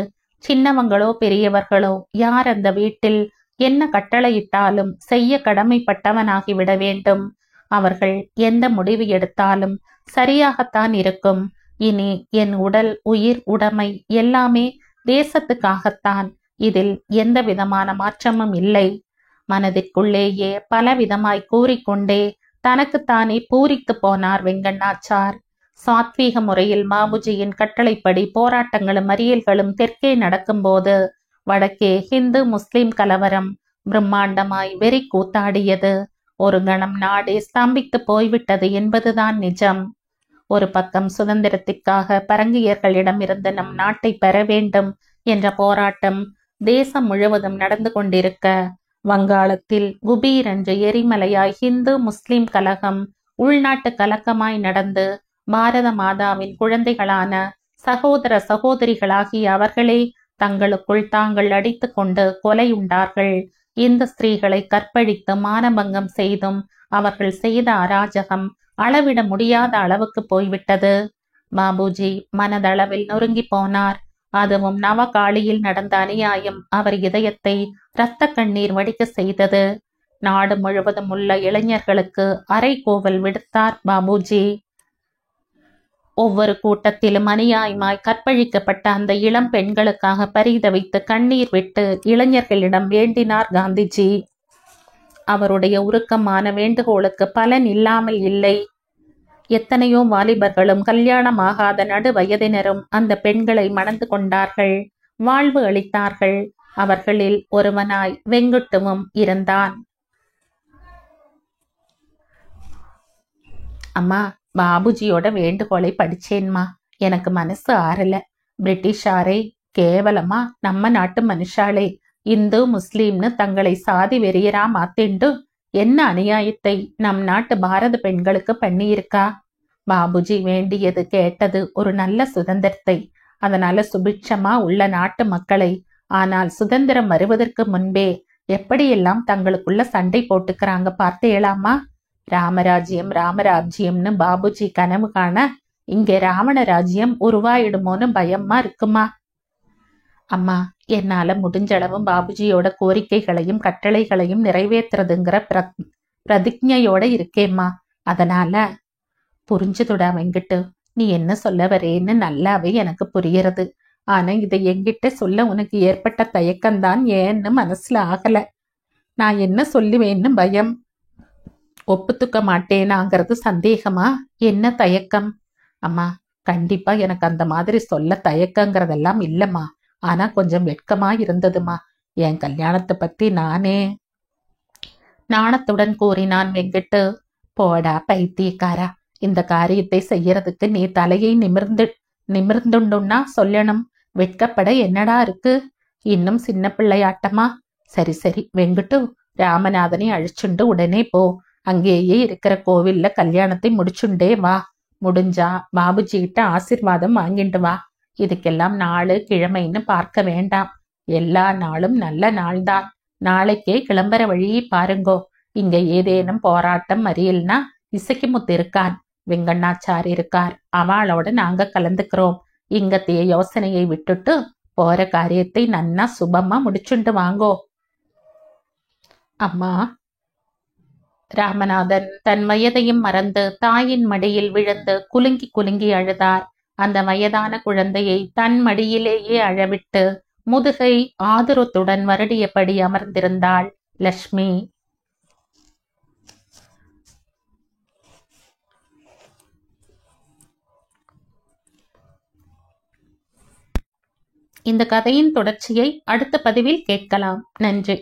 சின்னவங்களோ பெரியவர்களோ யார் அந்த வீட்டில் என்ன கட்டளையிட்டாலும் செய்ய கடமைப்பட்டவனாகிவிட வேண்டும். அவர்கள் எந்த முடிவு எடுத்தாலும் சரியாகத்தான் இருக்கும். இனி என் உடல், உயிர், உடைமை எல்லாமே தேசத்துக்காகத்தான். இதில் எந்த விதமான மாற்றமும் இல்லை. மனதிற்குள்ளேயே பலவிதமாய் கூறிக்கொண்டே தனக்குத்தானே பூரித்து போனார் வெங்கண்ணாச்சார். சாத்வீக முறையில் பாபுஜியின் கட்டளைப்படி போராட்டங்களும் மறியல்களும் தெற்கே நடக்கும்போது வடக்கே ஹிந்து முஸ்லிம் கலவரம் பிரம்மாண்டமாய் வெறி கூத்தாடியது. ஒரு கணம் நாடே ஸ்தம்பித்து போய்விட்டது என்பதுதான் நிஜம். ஒரு பக்கம் சுதந்திரத்திற்காக பரங்கியர்களிடமிருந்து நம் நாட்டை பெற வேண்டும் என்ற போராட்டம் தேசம் முழுவதும் நடந்து கொண்டிருக்க, வங்காளத்தில் குபீரென்று எரிமலையாய் ஹிந்து முஸ்லிம் கலகம் உள்நாட்டு கலக்கமாய் நடந்து பாரத மாதாவின் குழந்தைகளான சகோதர சகோதரிகளாகிய அவர்களே தங்களுக்குள் தாங்கள் அடித்து கொண்டு கொலையுண்டார்கள். இந்த ஸ்திரீகளை கற்பழித்து மானபங்கம் செய்தும் அவர்கள் செய்த அராஜகம் அளவிட முடியாத அளவுக்கு போய்விட்டது. பாபுஜி மனதளவில் நொறுங்கி போனார். அதுவும் நவகாளியில் நடந்த அநியாயம் அவர் இதயத்தை இரத்த கண்ணீர் வடிக்க செய்தது. நாடு முழுவதும் உள்ள இளைஞர்களுக்கு அறைகூவல் விடுத்தார் பாபுஜி. ஒவ்வொரு கூட்டத்திலும் அநியாயமாய் கற்பழிக்கப்பட்ட அந்த இளம் பெண்களுக்காக பரிதவித்து கண்ணீர் விட்டு இளைஞர்களிடம் வேண்டினார் காந்திஜி. அவருடைய உருக்கமான வேண்டுகோளுக்கு பலன் இல்லாமல் இல்லை. எத்தனையோ வாலிபர்களும் கல்யாணமாகாத நடு வயதினரும் அந்த பெண்களை மணந்து கொண்டார்கள், வாழ்வு அளித்தார்கள். அவர்களில் ஒருவனாய் வெங்குட்டுவும் இருந்தான். அம்மா, பாபுஜியோட வேண்டுகோளை படிச்சேன்மா. எனக்கு மனசு ஆறல. பிரிட்டிஷாரை கேவலமா நம்ம நாட்டு மனுஷாளே இந்து முஸ்லீம்னு தங்களை சாதி வெறியரா மாத்திண்டு என்ன அநியாயத்தை நம் நாட்டு பாரத பெண்களுக்கு பண்ணியிருக்கா. பாபுஜி வேண்டியது கேட்டது ஒரு நல்ல சுதந்திரத்தை, அதனால சுபிட்சமா உள்ள நாட்டு மக்களை. ஆனால் சுதந்திரம் வருவதற்கு முன்பே எப்படியெல்லாம் தங்களுக்குள்ள சண்டை போட்டுக்கிறாங்க பார்த்தேலாமா. ராமராஜ்யம் ராமராஜ்யம்னு பாபுஜி கனவு காண இங்கே ராவண ராஜ்யம் உருவாயிடுமோன்னு பயமா இருக்குமா. அம்மா, என்னால முடிஞ்சளவும் பாபுஜியோட கோரிக்கைகளையும் கட்டளைகளையும் நிறைவேற்றுறதுங்கிற பிரதிஜையோட இருக்கேம்மா. அதனால புரிஞ்சுதுடா வெங்கிட்டு, நீ என்ன சொல்ல வரேன்னு நல்லாவே எனக்கு புரியறது. ஆனா இதை என்கிட்ட சொல்ல உனக்கு ஏற்பட்ட தயக்கம்தான் ஏன்னு மனசுல ஆகல. நான் என்ன சொல்லுவேன்னு பயம். ஒப்புத்துக்க மாட்டேனாங்கிறது சந்தேகமா? என்ன தயக்கம்? அம்மா, கண்டிப்பா எனக்கு அந்த மாதிரி சொல்ல தயக்கங்கிறதெல்லாம் இல்லம்மா. ஆனா கொஞ்சம் வெட்கமா இருந்ததுமா. என் கல்யாணத்தை பத்தி நானே நாணத்துடன் கூறினான் வெங்கிட்டு. போடா பைத்தியக்காரா, இந்த காரியத்தை செய்யறதுக்கு நீ தலையை நிமிர்ந்துண்டுன்னா சொல்லணும். வெட்கப்பட என்னடா இருக்கு? இன்னும் சின்ன பிள்ளையாட்டமா? சரி சரி வெங்கிட்டு, ராமநாதனை அழிச்சுண்டு உடனே போ. அங்கேயே இருக்கிற கோவில்ல கல்யாணத்தை முடிச்சுண்டே வா. முடிஞ்சா பாபுஜி கிட்ட ஆசிர்வாதம் வாங்கிட்டு வா. இதுக்கெல்லாம் நாளு கிழமைன்னு பார்க்க வேண்டாம். எல்லா நாளும் நல்ல நாள்தான். நாளைக்கே கிளம்புற வழியை பாருங்கோ. இங்க ஏதேனும் போராட்டம் அறியல்னா இசைக்குமுத்து இருக்கான், வெங்கண்ணாச்சார் இருக்கார், அவளோட நாங்க கலந்துக்கிறோம். இங்கத்தைய யோசனையை விட்டுட்டு போற காரியத்தை நன்னா சுபமா முடிச்சுண்டு வாங்கோ. அம்மா. ராமநாதன் தன் வயதையும் மறந்து தாயின் மடியில் விழுந்து குலுங்கி குலுங்கி அழுதார். அந்த வயதான குழந்தையை தன் மடியிலேயே அழவிட்டு முதுகை ஆதுரத்துடன் வருடியபடி அமர்ந்திருந்தாள் லட்சுமி. இந்த கதையின் தொடர்ச்சியை அடுத்த பதிவில் கேட்கலாம். நன்றி.